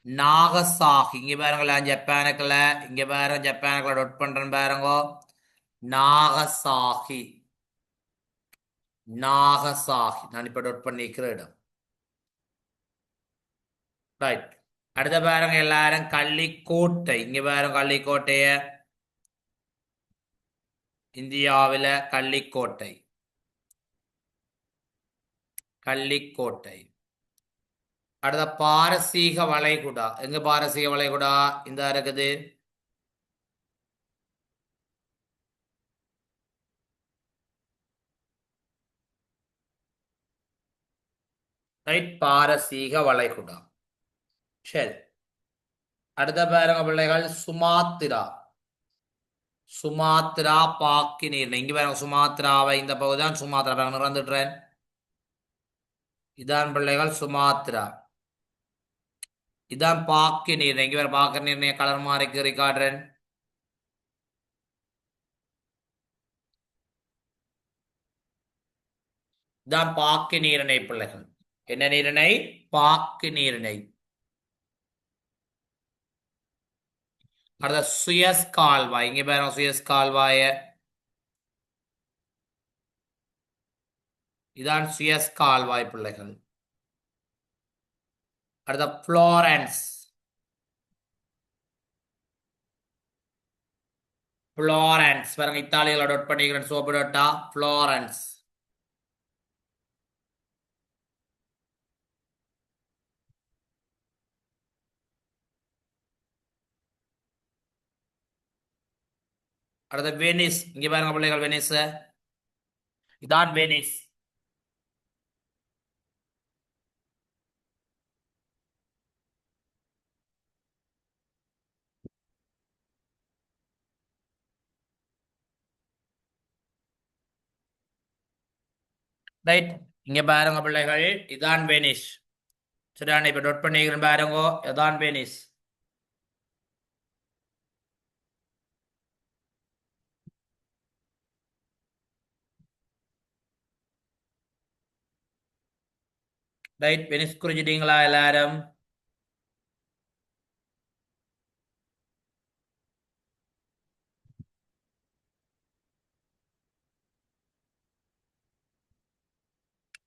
நாகசாகி. இங்க பாருங்களேன், ஜப்பானுக்குள்ள. இங்க பாருங்க, ஜப்பானுக்குள்ள டொட் பண்றேன் பாருங்க. நாகசாகி. நாகசாகி நான் இப்ப டொட் பண்ணிக்கிற இடம். ரைட், அடுத்த பாருங்க எல்லாரும், கள்ளிக்கோட்டை. இங்க பாருங்க, கள்ளிக்கோட்டைய. இந்தியாவில கள்ளிக்கோட்டை. கள்ளிக்கோட்டை. அடுத்த பாரசீக வளைகுடா. எங்க பாரசீக வளைகுடா? இந்த இருக்குது. ரைட், பாரசீக வளைகுடா. சரி, அடுத்த பாருங்க பிள்ளைகள், சுமாத்திரா. சுமாத்திரா பாக்கி நீர். இங்க பாருங்க, சுமாத்திராவை இந்த பகுதி தான் சுமாத்திரா. பாருங்க, நிறந்துடுறேன். இதான் பிள்ளைகள் சுமாத்திரா. இதான் பாக்கி நீர். இங்க வேற பாக்கி நீர் கலர் மாறி கீறி காட்டுறேன். இதான் பாக்கி நீரிணை பிள்ளைகள். என்ன நீரிணை? பாக்கி நீரிணை. அடுத்த சுயஸ் கால்வாய். இங்க பாருங்க, சுயஸ் கால்வாய. இதான் சுயஸ் கால்வாய் பிள்ளைகள். அடுத்த புளோரன்ஸ். புளோரன்ஸ் பாருங்க, இத்தாலியில டொட் பண்ணிக்கிறேன், சோப்பு டொட்டா. புளோரன்ஸ். அடுத்த வெனிஸ். இங்க பாருங்க பிள்ளைகள், வெனிஸ். இதான் வெனிஸ். ரைட். இங்க பாருங்க பிள்ளைகள், இதான் வெனிஸ். சரியான, இப்ப டொட் பண்ணிக்கிறேன் பாருங்க. இதான் வெனிஸ். ரைட், வெனிஸ் குறிச்சிட்டீங்களா எல்லாரும்?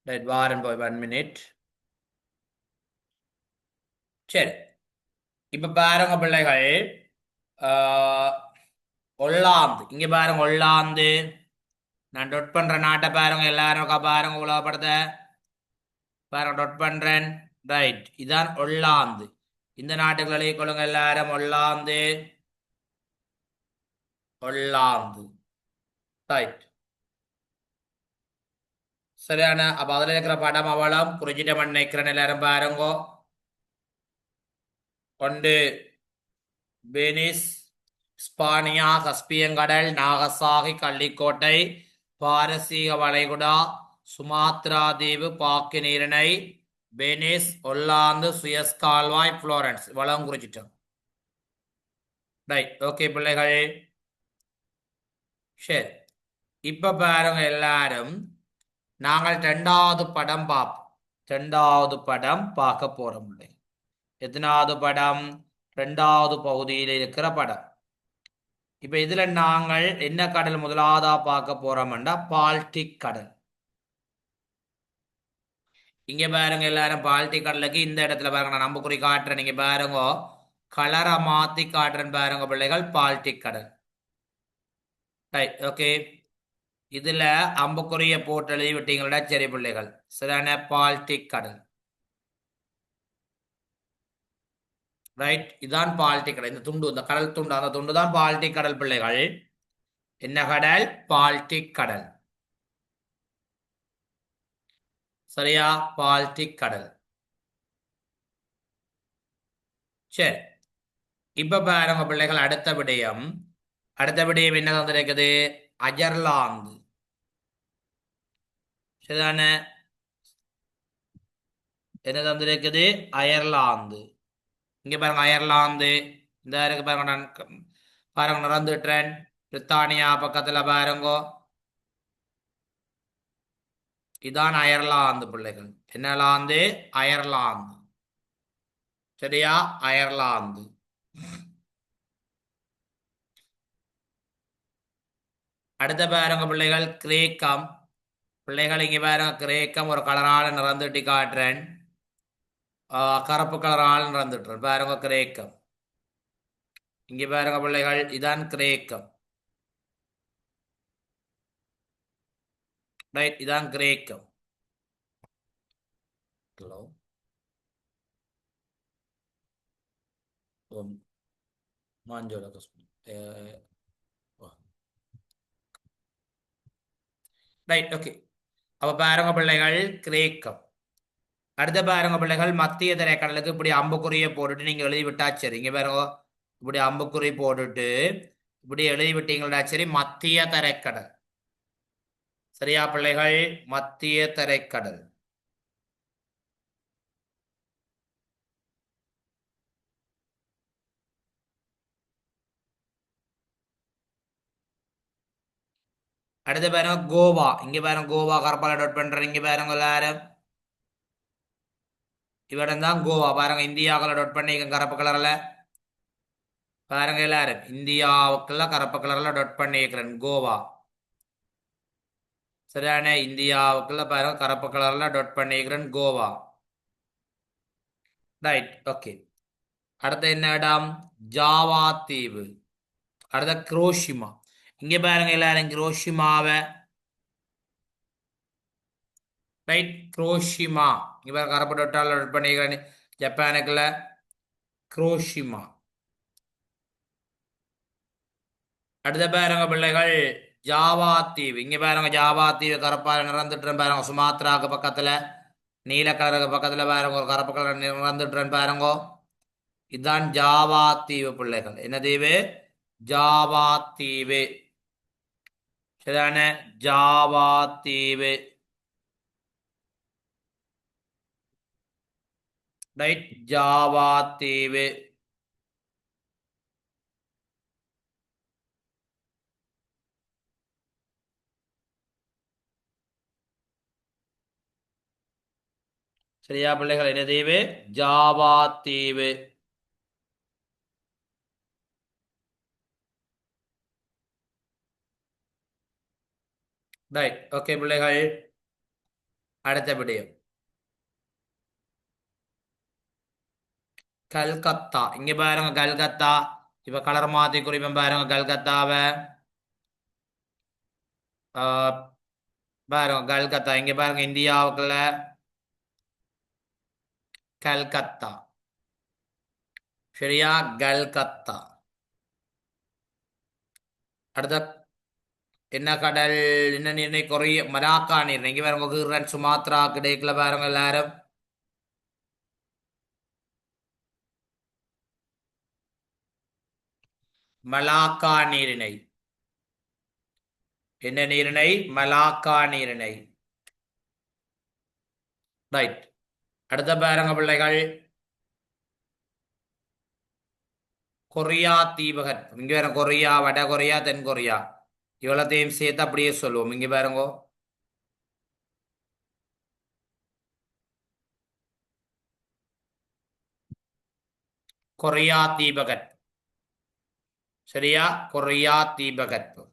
ரைட், வாரன் போய் 1 மினிட். சரி, இப்ப பாருங்க பிள்ளைகள், ஆஹ், ஒல்லாந்து. இங்க பாருங்க, ஒல்லாந்து. நான் டொட் பண்ற நாட்டை பாருங்க எல்லாரும், பாருங்க உலகப்படுத்த. பாருங்க, டொட் பண்றேன். ரைட், இதான் ஒல்லாந்து. இந்த நாட்டுகள் எழுதி கொள்ளுங்க எல்லாரும், ஒல்லாந்து. ஒல்லாந்து. ரைட். சரியான, அப்ப அதுல இருக்கிற படம் அவலம் குறிஞ்சிட்ட மண் நினைக்கிறேன் எல்லாரும் பாருங்க. ஒன்று வெனிஸ், ஸ்பானியா, கஸ்பியங்கடல், நாகசாகி, கள்ளிக்கோட்டை, பாரசீக வளைகுடா, சுமாத்ரா தீவு, பாக்கு நீரிணை, வெனிஸ், ஒல்லாந்து, சுயஸ் கால்வாய், புளோரன்ஸ். இவ்வளவும் குறிச்சிட்டோம். ரைட், ஓகே பிள்ளைகள். சரி, இப்ப பாருங்க எல்லாரும், நாங்கள் ரெண்டாவது படம் பார்ப்போம். ரெண்டாவது படம் பார்க்க போறோம் பிள்ளைகள். எத்தனாவது படம்? ரெண்டாவது பகுதியில் இருக்கிற படம். இப்ப இதுல நாங்கள் என்ன கடல் முதலாவதா பார்க்க போறோம்டா, பால்டிக் கடல். இங்க பாருங்க எல்லாரும், பால்டிக் கடலுக்கு இந்த இடத்துல பாருங்க, நான் நம்புக்குறி காட்டுறேன். நீங்க பாருங்க, கலரை மாத்தி காட்டுறேன் பாருங்க பிள்ளைகள், பால்டிக் கடல். Right, okay. இதுல அம்புக்குரிய போட்டு எழுதி விட்டீங்களா? சரி பிள்ளைகள், சரியான, பால்டிக் கடல். ரைட், இதான் பால்டிக் கடல். இந்த துண்டு, இந்த கடல் துண்டு, அந்த துண்டு தான் பால்டிக் கடல் பிள்ளைகள். என்ன கடல்? பால்டிக் கடல். சரியா, பால்டிக் கடல். சரி, இப்ப பாருங்க பிள்ளைகள், அடுத்த விடயம். அடுத்த விடயம் என்ன தந்திருக்குது? அயர்லாந்து. சரிதானே? என்ன தந்திருக்குது? அயர்லாந்து. இங்க பாருங்க, அயர்லாந்து. இந்த இருக்கு பாருங்க, நான் பாருங்க நடந்துட்டேன். பிரித்தானியா பக்கத்துல பாருங்க, இதான் அயர்லாந்து பிள்ளைகள். என்னலாந்து? அயர்லாந்து. சரியா, அயர்லாந்து. அடுத்த பாருங்க பிள்ளைகள், கிரேக்கம். பிள்ளைகள் இங்க பாருங்க, கிரேக்கம் ஒரு கலரால நிறந்துட்டி காட்டுறேன். கருப்பு கலரால நிறந்துட்டுறேன் பாருங்க, கிரேக்கம். இங்க பாருங்க பிள்ளைகள், இதான் கிரேக்கம். ரைட், இதான் கிரேக்கம். ஹலோ. மாஞ்சோட ரைட், ஓகே. அப்ப பாருங்க பிள்ளைகள், கிரேக்கம். அடுத்த பாருங்க பிள்ளைகள், மத்திய தரைக்கடலுக்கு இப்படி அம்புக்குறியை போட்டுட்டு நீங்க எழுதி விட்டா சரி. இங்க பாருங்க, இப்படி அம்புக்குறி போட்டுட்டு இப்படி எழுதி விட்டீங்களா சரி, மத்திய தரைக்கடல். சரியா பிள்ளைகள், மத்திய தரைக்கடல். அடுத்த பாருங்க, கோவா. இங்க பாருங்க, கோவா கருப்பால டாட் பண்றேன். இங்க பாருங்க எல்லாரும், இவடம் தான் கோவா. பாருங்க, இந்தியாவுக்குள்ள டாட் பண்ணிக்க கருப்பு கலர்ல. பாருங்க எல்லாரும், இந்தியாவுக்குள்ள கருப்பு கலர்ல டாட் பண்ணிக்கிறேன், கோவா. சரியான, இந்தியாவுக்குள்ள பாருங்க கருப்பு கலர்ல டாட் பண்ணிக்கிறேன், கோவா. Right, okay. அடுத்த என்ன இடம்? ஜாவா தீவு. அடுத்த குரோஷிமா. இங்க பாருங்க எல்லாரும், குரோஷிமாவை. ரைட், குரோஷிமா. இங்க பாருங்க, கருப்பு டாட்டால டாட் பண்ணிக்கிறேன், ஜப்பானுக்குள்ள குரோஷிமா. அடுத்த பாருங்க பிள்ளைகள், ஜாவா தீவு. இங்க பாருங்க, ஜாவா தீவு கருப்பால நிறந்துட்டுறேன் பாருங்க. சுமாத்ராக்கு பக்கத்துல நீல கலருக்கு பக்கத்துல பாருங்க ஒரு கருப்பு கலர் நிறந்துட்டுறேன் பாருங்க. இதுதான் ஜாவா தீவு பிள்ளைகள். என்ன தீவு? ஜாவா தீவு. சரிதானே? ஜாவா தீவு. ரைட், ஜாவா தீவு. சரியா பிள்ளைகள்? என்ன தீவு? ஜாவா தீவு. ரைட், ஓகே பிள்ளைகள். அடுத்த விடயம், கல்கத்தா. இங்க பாருங்க கல்கத்தா. இப்ப கலர் மாத்தி குறிப்பேன் பாருங்க கல்கத்தாவை. ஆஹ் பாருங்க கல்கத்தா. இங்க பாருங்க இந்தியாவுக்குள்ள கல்கத்தா. சரியா? கல்கத்தா. அடுத்த என்ன கடல்? என்ன நீர்? கொரிய மலாக்கா நீர். இங்க பாருங்க கீரன் சுமாத்ரா கிடைக்கல பாருங்க எல்லாரும். மலாக்கா நீரிணை. என்ன நீரிணை? மலாக்கா நீரிணை. ரைட். அடுத்த பாருங்க பிள்ளைகள், கொரியா தீபகற்பம். இங்க பாருங்க கொரியா, வட கொரியா, தென் கொரியா, இவ்வளத்தையும் சேர்த்து அப்படியே சொல்லுவோம். இங்க பாருங்க, கொரியா தீபகற்பம். சரியா? கொரியா தீபகற்பம்.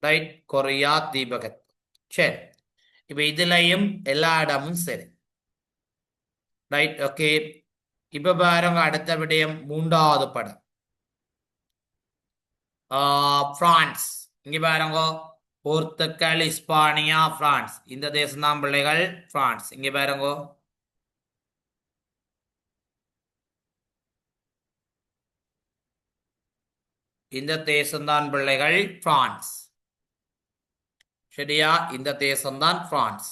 ரைட், கொரியா தீபகற்பம். சரி, இப்ப இதுலயும் எல்லா இடமும் சரி. Right, okay. இப்ப பாருங்க அடுத்த விடயம், மூன்றாவது படம். பிரான்ஸ். இங்க பாருங்க, போர்த்துக்கல், இஸ்பானியா, பிரான்ஸ். இந்த தேசம் தான் பிள்ளைகள் பிரான்ஸ். இங்க பாருங்க, இந்த தேசம்தான் பிள்ளைகள் பிரான்ஸ். சரியா? இந்த தேசம்தான் பிரான்ஸ்.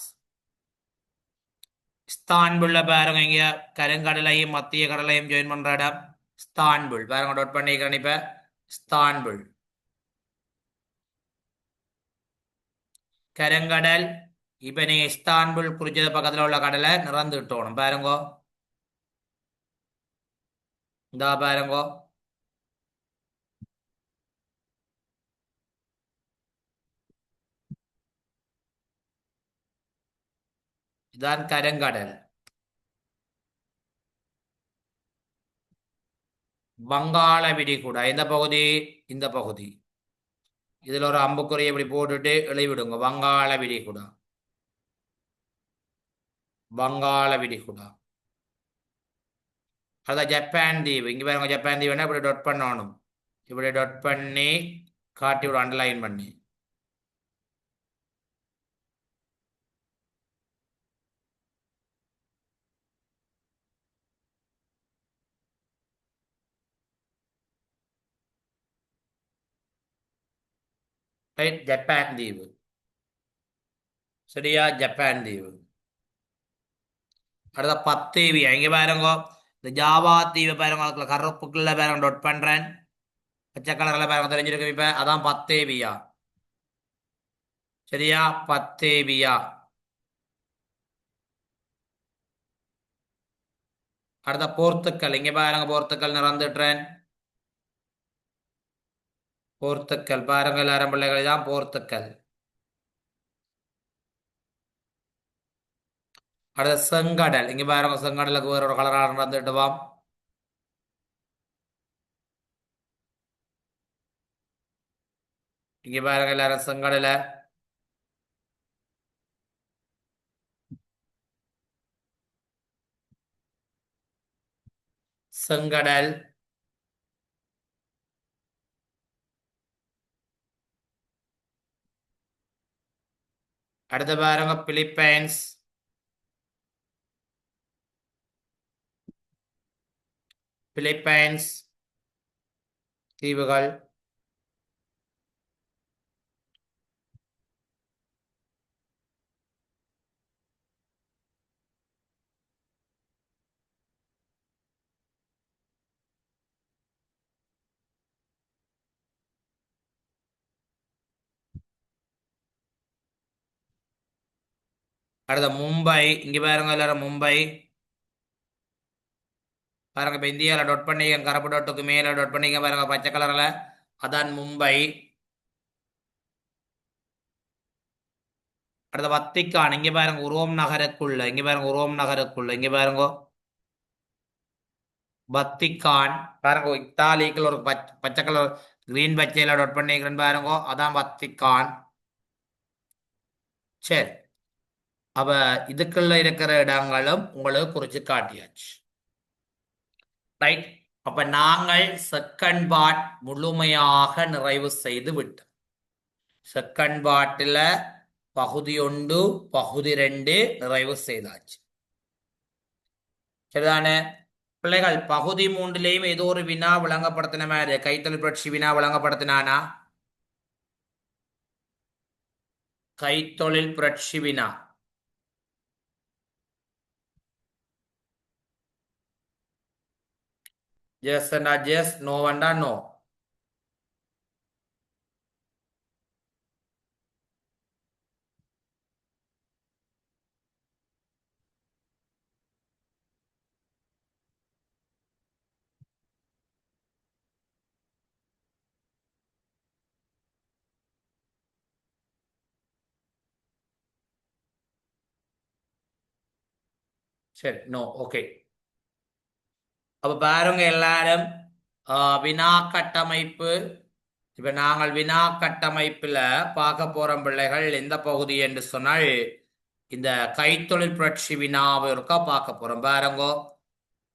இஸ்தான்புல்ல பாருங்க, இங்க கருங்கடலையும் மத்திய கடலையும் ஜாயின் பண்ற இடம் இஸ்தான்புல். பாருங்க டோட் பண்ணிக்கிறேன் இப்ப. இஸ்தான்புல். கருங்கடல். இப்ப நீங்க இஸ்தான்புல் குறிச்சது பக்கத்துல உள்ள கடலை நிறந்து விட்டோணும் பாருங்க. இந்த பாருங்க, இதான் கருங்கடல். வங்காள விரிகுடா இந்த பகுதி, இந்த பகுதி. இதுல ஒரு அம்புக்குறியை இப்படி போட்டுட்டு எழுதிவிடுங்க, வங்காள விரிகுடா. வங்காள விரிகுடா. அதான் ஜப்பான் தீவு. இங்க பாருங்க ஜப்பான் தீவுன்னா இப்படி டொட் பண்ணணும். இப்படி டொட் பண்ணி காட்டி விட, அண்டர்லைன் பண்ணி. ரைட், ஜப்பான் தீவு. சரியா? ஜப்பான் தீவு. அடுத்த பத்தேவியா. இங்க பாருங்க, இந்த ஜாவா தீவு பாருங்க, அதுக்குள்ள கருப்புக்குள்ள பாருங்க டொட் பண்றேன். பச்சை கலர்ல பாருங்க தெரிஞ்சிருக்கு இப்ப. அதான் பத்தேவியா. சரியா? பத்தேவியா. அடுத்த போர்த்துக்கல். இங்க பாருங்க போர்த்துக்கல் நிறந்துட்டுறேன். போர்த்துக்கல் பாருங்க எல்லாரும் பிள்ளைகள், தான் போர்த்துக்கல். அடுத்த செங்கடல். இங்க பாருங்க செங்கடலுக்கு வேற ஒரு கலராக நடந்துட்டு வாம். இங்க பாருங்க எல்லாரும் செங்கடல. செங்கடல். அடுத்த பாருங்க பிலிப்பைன்ஸ். பிலிப்பைன்ஸ். தீவுகள். அடுத்த மும்பை. இங்க பாருங்க எல்லாரும் மும்பை. பாருங்க இப்ப இந்தியாவில் டொட் பண்ணிக்க, கருப்பு டொட்டுக்கு மேல டொட் பண்ணிக்க பாருங்க பச்சை கலர்ல. அதான் மும்பை. அடுத்த வத்திக்கான். இங்க பாருங்க உரோம் நகருக்குள்ள, இங்க பாருங்க உரோம் நகருக்குள்ள, இங்க பாருங்க வத்திக்கான். பாருங்க இத்தாலிக்குள்ள ஒரு பச்சை கலர் கிரீன் பச்சையில டொட் பண்ணிக்கிறேன்னு பாருங்க, அதான் வத்திக்கான். சரி, அப்ப இதுக்குள்ள இருக்கிற இடங்களும் உங்களுக்கு குறிச்சு காட்டியாச்சு. ரைட். அப்ப நாங்கள் செகண்ட் பார்ட் முழுமையாக நிறைவு செய்து விட்டோம். செகண்ட் பார்ட்டில் பகுதி 1 பகுதி 2 நிறைவு செய்தாச்சு. சரிதானே பிள்ளைகள்? பகுதி 3லையும் ஏதோ ஒரு வினா விளங்கப்படுத்தின மாதிரி கைத்தொழில் புரட்சி வினா விளங்கப்படுத்தினானா? கைத்தொழில் புரட்சி வினா. ஜெஸ் அண்டா ஜெஸ், நோ அண்டா நோ. சரி, நோ. ஓகே. அப்ப பாருங்க எல்லாரும், வினா கட்டமைப்பு. இப்ப நாங்கள் வினா கட்டமைப்புல பார்க்க போறோம் பிள்ளைகள். எந்த பகுதி என்று சொன்னால் இந்த கைத்தொழில் புரட்சி வினாவை இருக்கா பார்க்க போறோம். பாருங்கோ,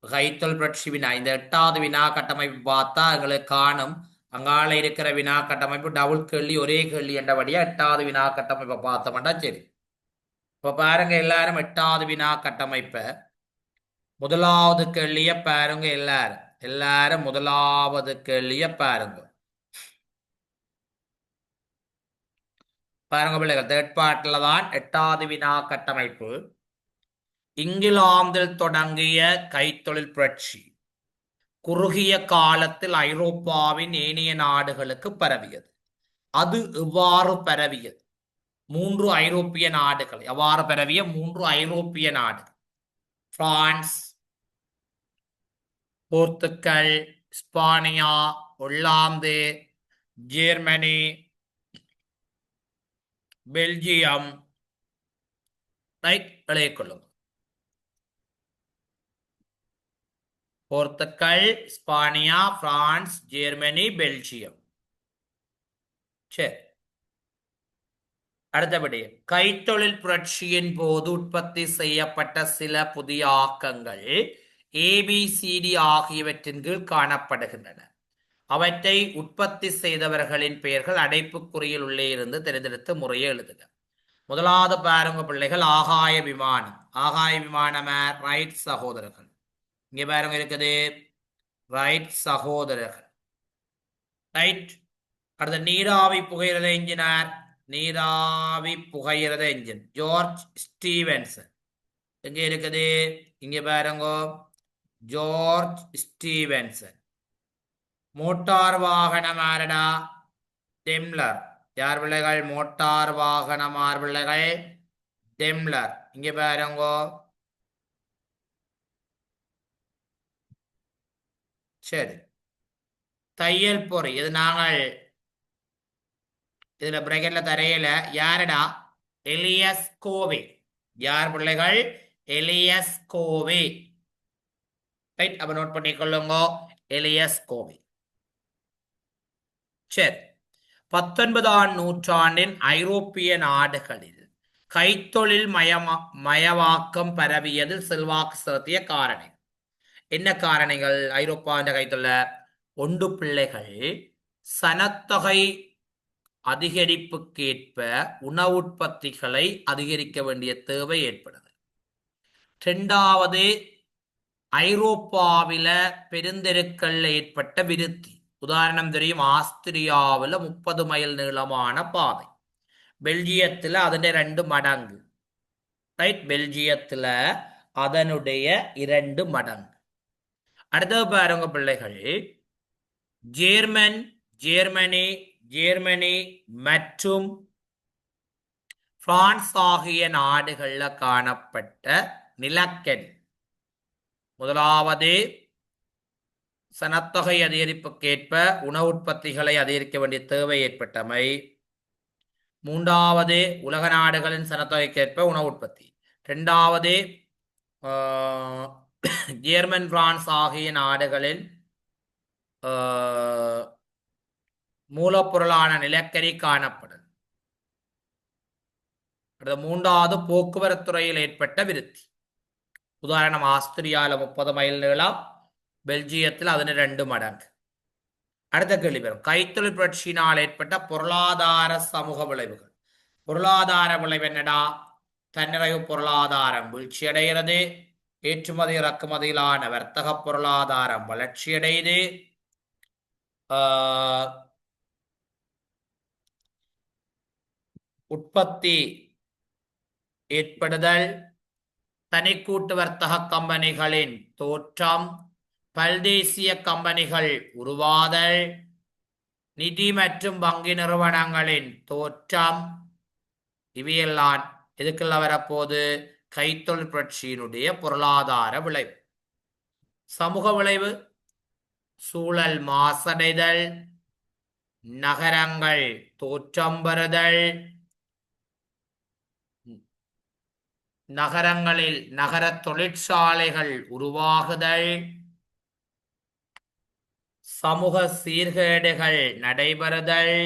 கைத்தொழில் புரட்சி வினா இந்த 8வது வினா கட்டமைப்பு பார்த்தா எங்களுக்கு காணும். அங்கால இருக்கிற வினா கட்டமைப்பு டபுள் கேள்வி ஒரே கேள்வி என்றபடியா 8வது வினா கட்டமைப்பை பார்த்தோம்டா. சரி, இப்ப பாருங்க எல்லாரும் 8வது வினா கட்டமைப்ப முதலாவது கேள்விய பாருங்க. எல்லாரும் எல்லாரும் முதலாவது கேள்விய பாருங்க. பாருங்க பிள்ளைகள், தேர்ட் பார்ட்ல தான் 8வது வினா கட்டமைப்பு. இங்கிலாந்தில் தொடங்கிய கைத்தொழில் புரட்சி குறுகிய காலத்தில் ஐரோப்பாவின் ஏனைய நாடுகளுக்கு பரவியது. அது எவ்வாறு பரவியது? 3 ஐரோப்பிய நாடுகள். எவ்வாறு பரவிய 3 ஐரோப்பிய நாடுகள்? பிரான்ஸ், போர்த்துக்கல், ஸ்பானியா, ஒல்லாந்து, ஜெர்மனி, பெல்ஜியம். ரைட், எழுதிக்கொள்ளும். போர்த்துக்கல், ஸ்பானியா, பிரான்ஸ், ஜெர்மனி, பெல்ஜியம். சரி, அடுத்தபடி கைத்தொழில் புரட்சியின் போது உற்பத்தி செய்யப்பட்ட சில புதிய ஆக்கங்கள் ஏபிசிடி ஆகியவற்றின் கீழ் காணப்படுகின்றன. அவற்றை உற்பத்தி செய்தவர்களின் பெயர்கள் அடைப்புக்குறியில் உள்ளே இருந்து தேர்ந்தெடுத்து முறையை எழுதுக. முதலாவது பாருங்க பிள்ளைகள், ஆகாய விமானம். ஆகாய விமானம் ரைட் சகோதரர்கள். இங்க பாருங்க இருக்குது ரைட் சகோதரர்கள். ரைட். அடுத்த நீராவி புகையிரத என்ஜினார். நீராவி புகையிரத என்ஜின் ஜார்ஜ் ஸ்டீவன்சன். எங்க இருக்குது? இங்க பாருங்க, ஜார்ஜ் ஸ்டீவன்சன். மோட்டார் வாகனம் ஆரடா? டெம்லர். யார் பிள்ளைகள்? மோட்டார் வாகனம் ஆர் பிள்ளைகள்? டெம்லர். இங்க பாருங்க, சரி. தையல் பொறி, இது நாங்கள் இதுல பிரகெட்ல தரையில யாரடா? எலியஸ் கோவே. யார் பிள்ளைகள்? எலியஸ் கோவே. ரைட், அப்ப நோட் பண்ணிக்கொள்ளுங்க, எலியஸ் கோவே. சரி, 19ஆம் நூற்றாண்டின் ஐரோப்பிய நாடுகளில் கைத்தொழில் மயவாக்கம் பரவியதில் செல்வாக்கு செலுத்திய காரணி என்ன? காரணிகள் ஐரோப்பா என்ற கைத்தொழில்? ஒன்று பிள்ளைகள், சனத்தொகை அதிகரிப்புக்கேற்ப உணவு உற்பத்திகளை அதிகரிக்க வேண்டிய தேவை ஏற்படுது. 2வது, ஐரோப்பாவில பெருந்தெருக்கள் ஏற்பட்ட விருத்தி. உதாரணம் தெரியும், ஆஸ்திரியாவில் 30 மைல் நீளமான பாதை, பெல்ஜியத்தில் அதனுடைய 2 மடங்கு. ரைட், பெல்ஜியத்தில் அதனுடைய 2 மடங்கு. அடுத்தது பாருங்க பிள்ளைகள், ஜெர்மனி ஜெர்மனி மற்றும் பிரான்ஸ் ஆகிய நாடுகளில் காணப்பட்ட நிலக்கரி. முதலாவது, சனத்தொகை அதிகரிப்புக்கேற்ப உணவு உற்பத்திகளை அதிகரிக்க வேண்டிய தேவை ஏற்பட்டமை. மூன்றாவது, உலக நாடுகளின் சனத்தொகைக்கேற்ப உணவு உற்பத்தி. இரண்டாவது, ஜெர்மன் பிரான்ஸ் ஆகிய நாடுகளில் மூலப்பொருளான நிலக்கரி காணப்படும். மூன்றாவது, போக்குவரத்து துறையில் ஏற்பட்ட விருத்தி. உதாரணம், ஆஸ்திரியாவில் 30 மைல் நீளம், பெல்ஜியத்தில் அதன் 2 மடங்கு. அடுத்த கேள்வி பெறும், கைத்தொழில் புரட்சியினால் ஏற்பட்ட பொருளாதார சமூக விளைவுகள். பொருளாதார விளைவு என்னடா? தன்னிறைவு பொருளாதாரம் வீழ்ச்சி அடைகிறது, ஏற்றுமதி இறக்குமதியிலான வர்த்தக பொருளாதாரம் வளர்ச்சியடையுது, உற்பத்தி ஏற்படுதல், தனிக்கூட்டு வர்த்தக கம்பெனிகளின் தோற்றம், பல்தேசிய கம்பெனிகள் உருவாதல், நிதி மற்றும் வங்கி நிறுவனங்களின் தோற்றம், இவையெல்லாம் எதுக்குள்ள வரப்போது? கைத்தொழில் புரட்சியினுடைய பொருளாதார விளைவு. சமூக விளைவு, சூழல் மாசடைதல், நகரங்கள் தோற்றம் பெறுதல், நகரங்களில் நகர தொழிற்சாலைகள் உருவாகுதல், சமூக சீர்கேடுகள் நடைபெறுதல்,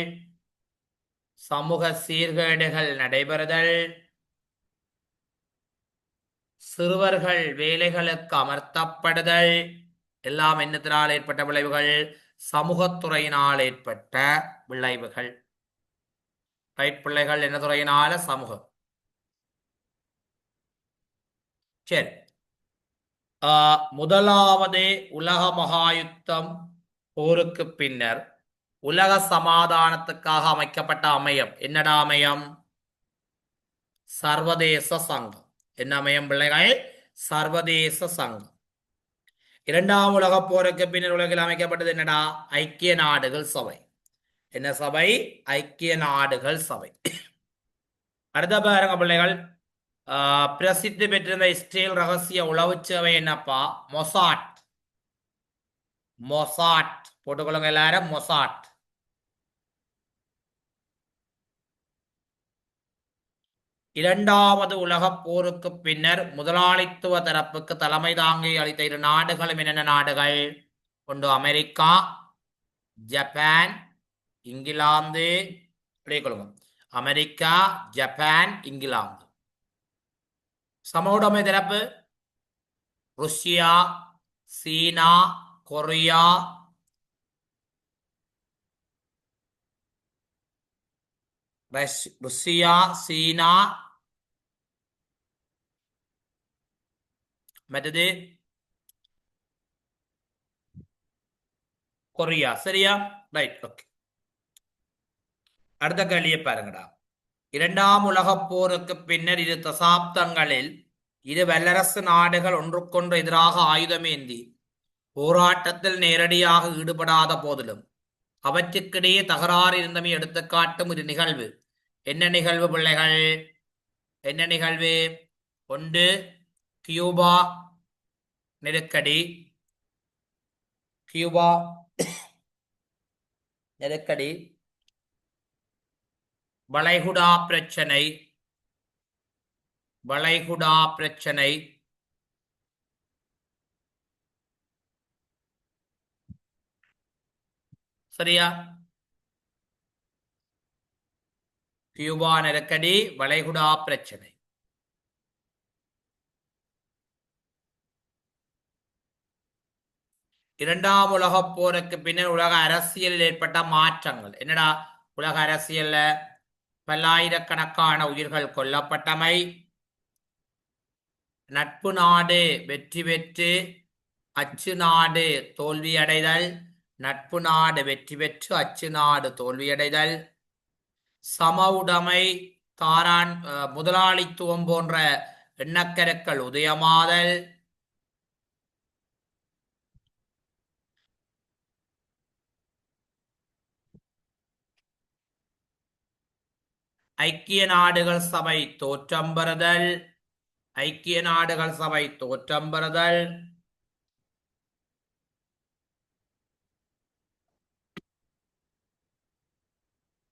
சிறுவர்கள் வேலைகளுக்கு அமர்த்தப்படுதல், எல்லாம் என்னத்தினால் ஏற்பட்ட விளைவுகள்? சமூகத்துறையினால் ஏற்பட்ட விளைவுகள். ரைட் பிள்ளைகள், என்ன துறையினால? சமூகம். சரி, முதலாவது உலக மகாயுத்தம் போருக்கு பின்னர் உலக சமாதானத்துக்காக அமைக்கப்பட்ட அமையம் என்னடா அமையம்? சர்வதேச சங்கம். என்ன அமையம் பிள்ளைகள்? சர்வதேச சங்கம். இரண்டாம் உலக போருக்கு பின்னர் உலகில் அமைக்கப்பட்டது என்னடா? ஐக்கிய நாடுகள் சபை. என்ன சபை? ஐக்கிய நாடுகள் சபை. அடுத்த பாருங்க பிள்ளைகள், பிரசித்தி பெற்றிருந்த இஸ்ரேல் ரகசிய உளவு சேவை என்னப்பா? மொசாட். மொசாட் போட்டுக்கொள்ளுங்க எல்லாரும், மொசாட். இரண்டாவது உலக போருக்கு பின்னர் முதலாளித்துவ தரப்புக்கு தலைமை தாங்கி அளித்த 2 நாடுகளும் என்னென்ன நாடுகள்? ஒன்று அமெரிக்கா, ஜப்பான், இங்கிலாந்து. அமெரிக்கா, ஜப்பான், இங்கிலாந்து. சமவுடைமை தரப்பு ருஷ்யா, சீனா, கொரியா, ருஷ்யா, சீனா, மற்றது கொரியா. சரியா? Right, okay. அடுத்த கேள்வியை பாருங்கடா. இரண்டாம் உலக போருக்கு பின்னர் 2 தசாப்தங்களில் 2 வல்லரசு நாடுகள் ஒன்றுக்கொன்று எதிராக ஆயுதமேந்தி போராட்டத்தில் நேரடியாக ஈடுபடாத போதிலும் அவற்றுக்கிடையே தகராறு இருந்தமை எடுத்துக்காட்டும் ஒரு நிகழ்வு. என்ன நிகழ்வு பிள்ளைகள்? என்ன நிகழ்வு? ஒன்று கியூபா நெருக்கடி. கியூபா நெருக்கடி, வளைகுடா பிரச்சனை. வளைகுடா பிரச்சனை. சரியா? கியூபா நெருக்கடி, வளைகுடா பிரச்சனை. இரண்டாம் உலக போருக்கு பின்னர் உலக அரசியலில் ஏற்பட்ட மாற்றங்கள் என்னடா? உலக அரசியல்ல பல்லாயிரக்கணக்கான உயிர்கள் கொல்லப்பட்டமை, நட்பு நாடு வெற்றி பெற்று அச்சு நாடு தோல்வியடைதல், நட்பு நாடு வெற்றி பெற்று அச்சு நாடு தோல்வியடைதல், சம உடைமை, தாரான் முதலாளித்துவம் போன்ற எண்ணக்கருக்கள் உதயமாதல், ஐக்கிய நாடுகள் சபை தோற்றம் பெறுதல், ஐக்கிய நாடுகள் சபை தோற்றம் பெறுதல்,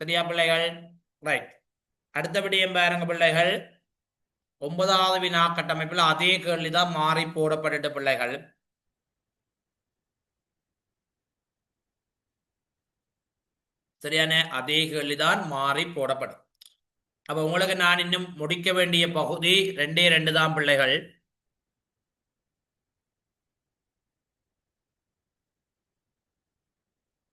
சரியா பிள்ளைகள்? ரைட். அடுத்த விடயம் பாருங்க பிள்ளைகள். 9வது வினா கட்டமைப்பில் அதே கேள்விதான் மாறி போடப்பட்ட பிள்ளைகள். சரியான அதே கேள்விதான் மாறி போடப்படும். அப்ப உங்களுக்கு நான் இன்னும் முடிக்க வேண்டிய பகுதி 2 தான் பிள்ளைகள்.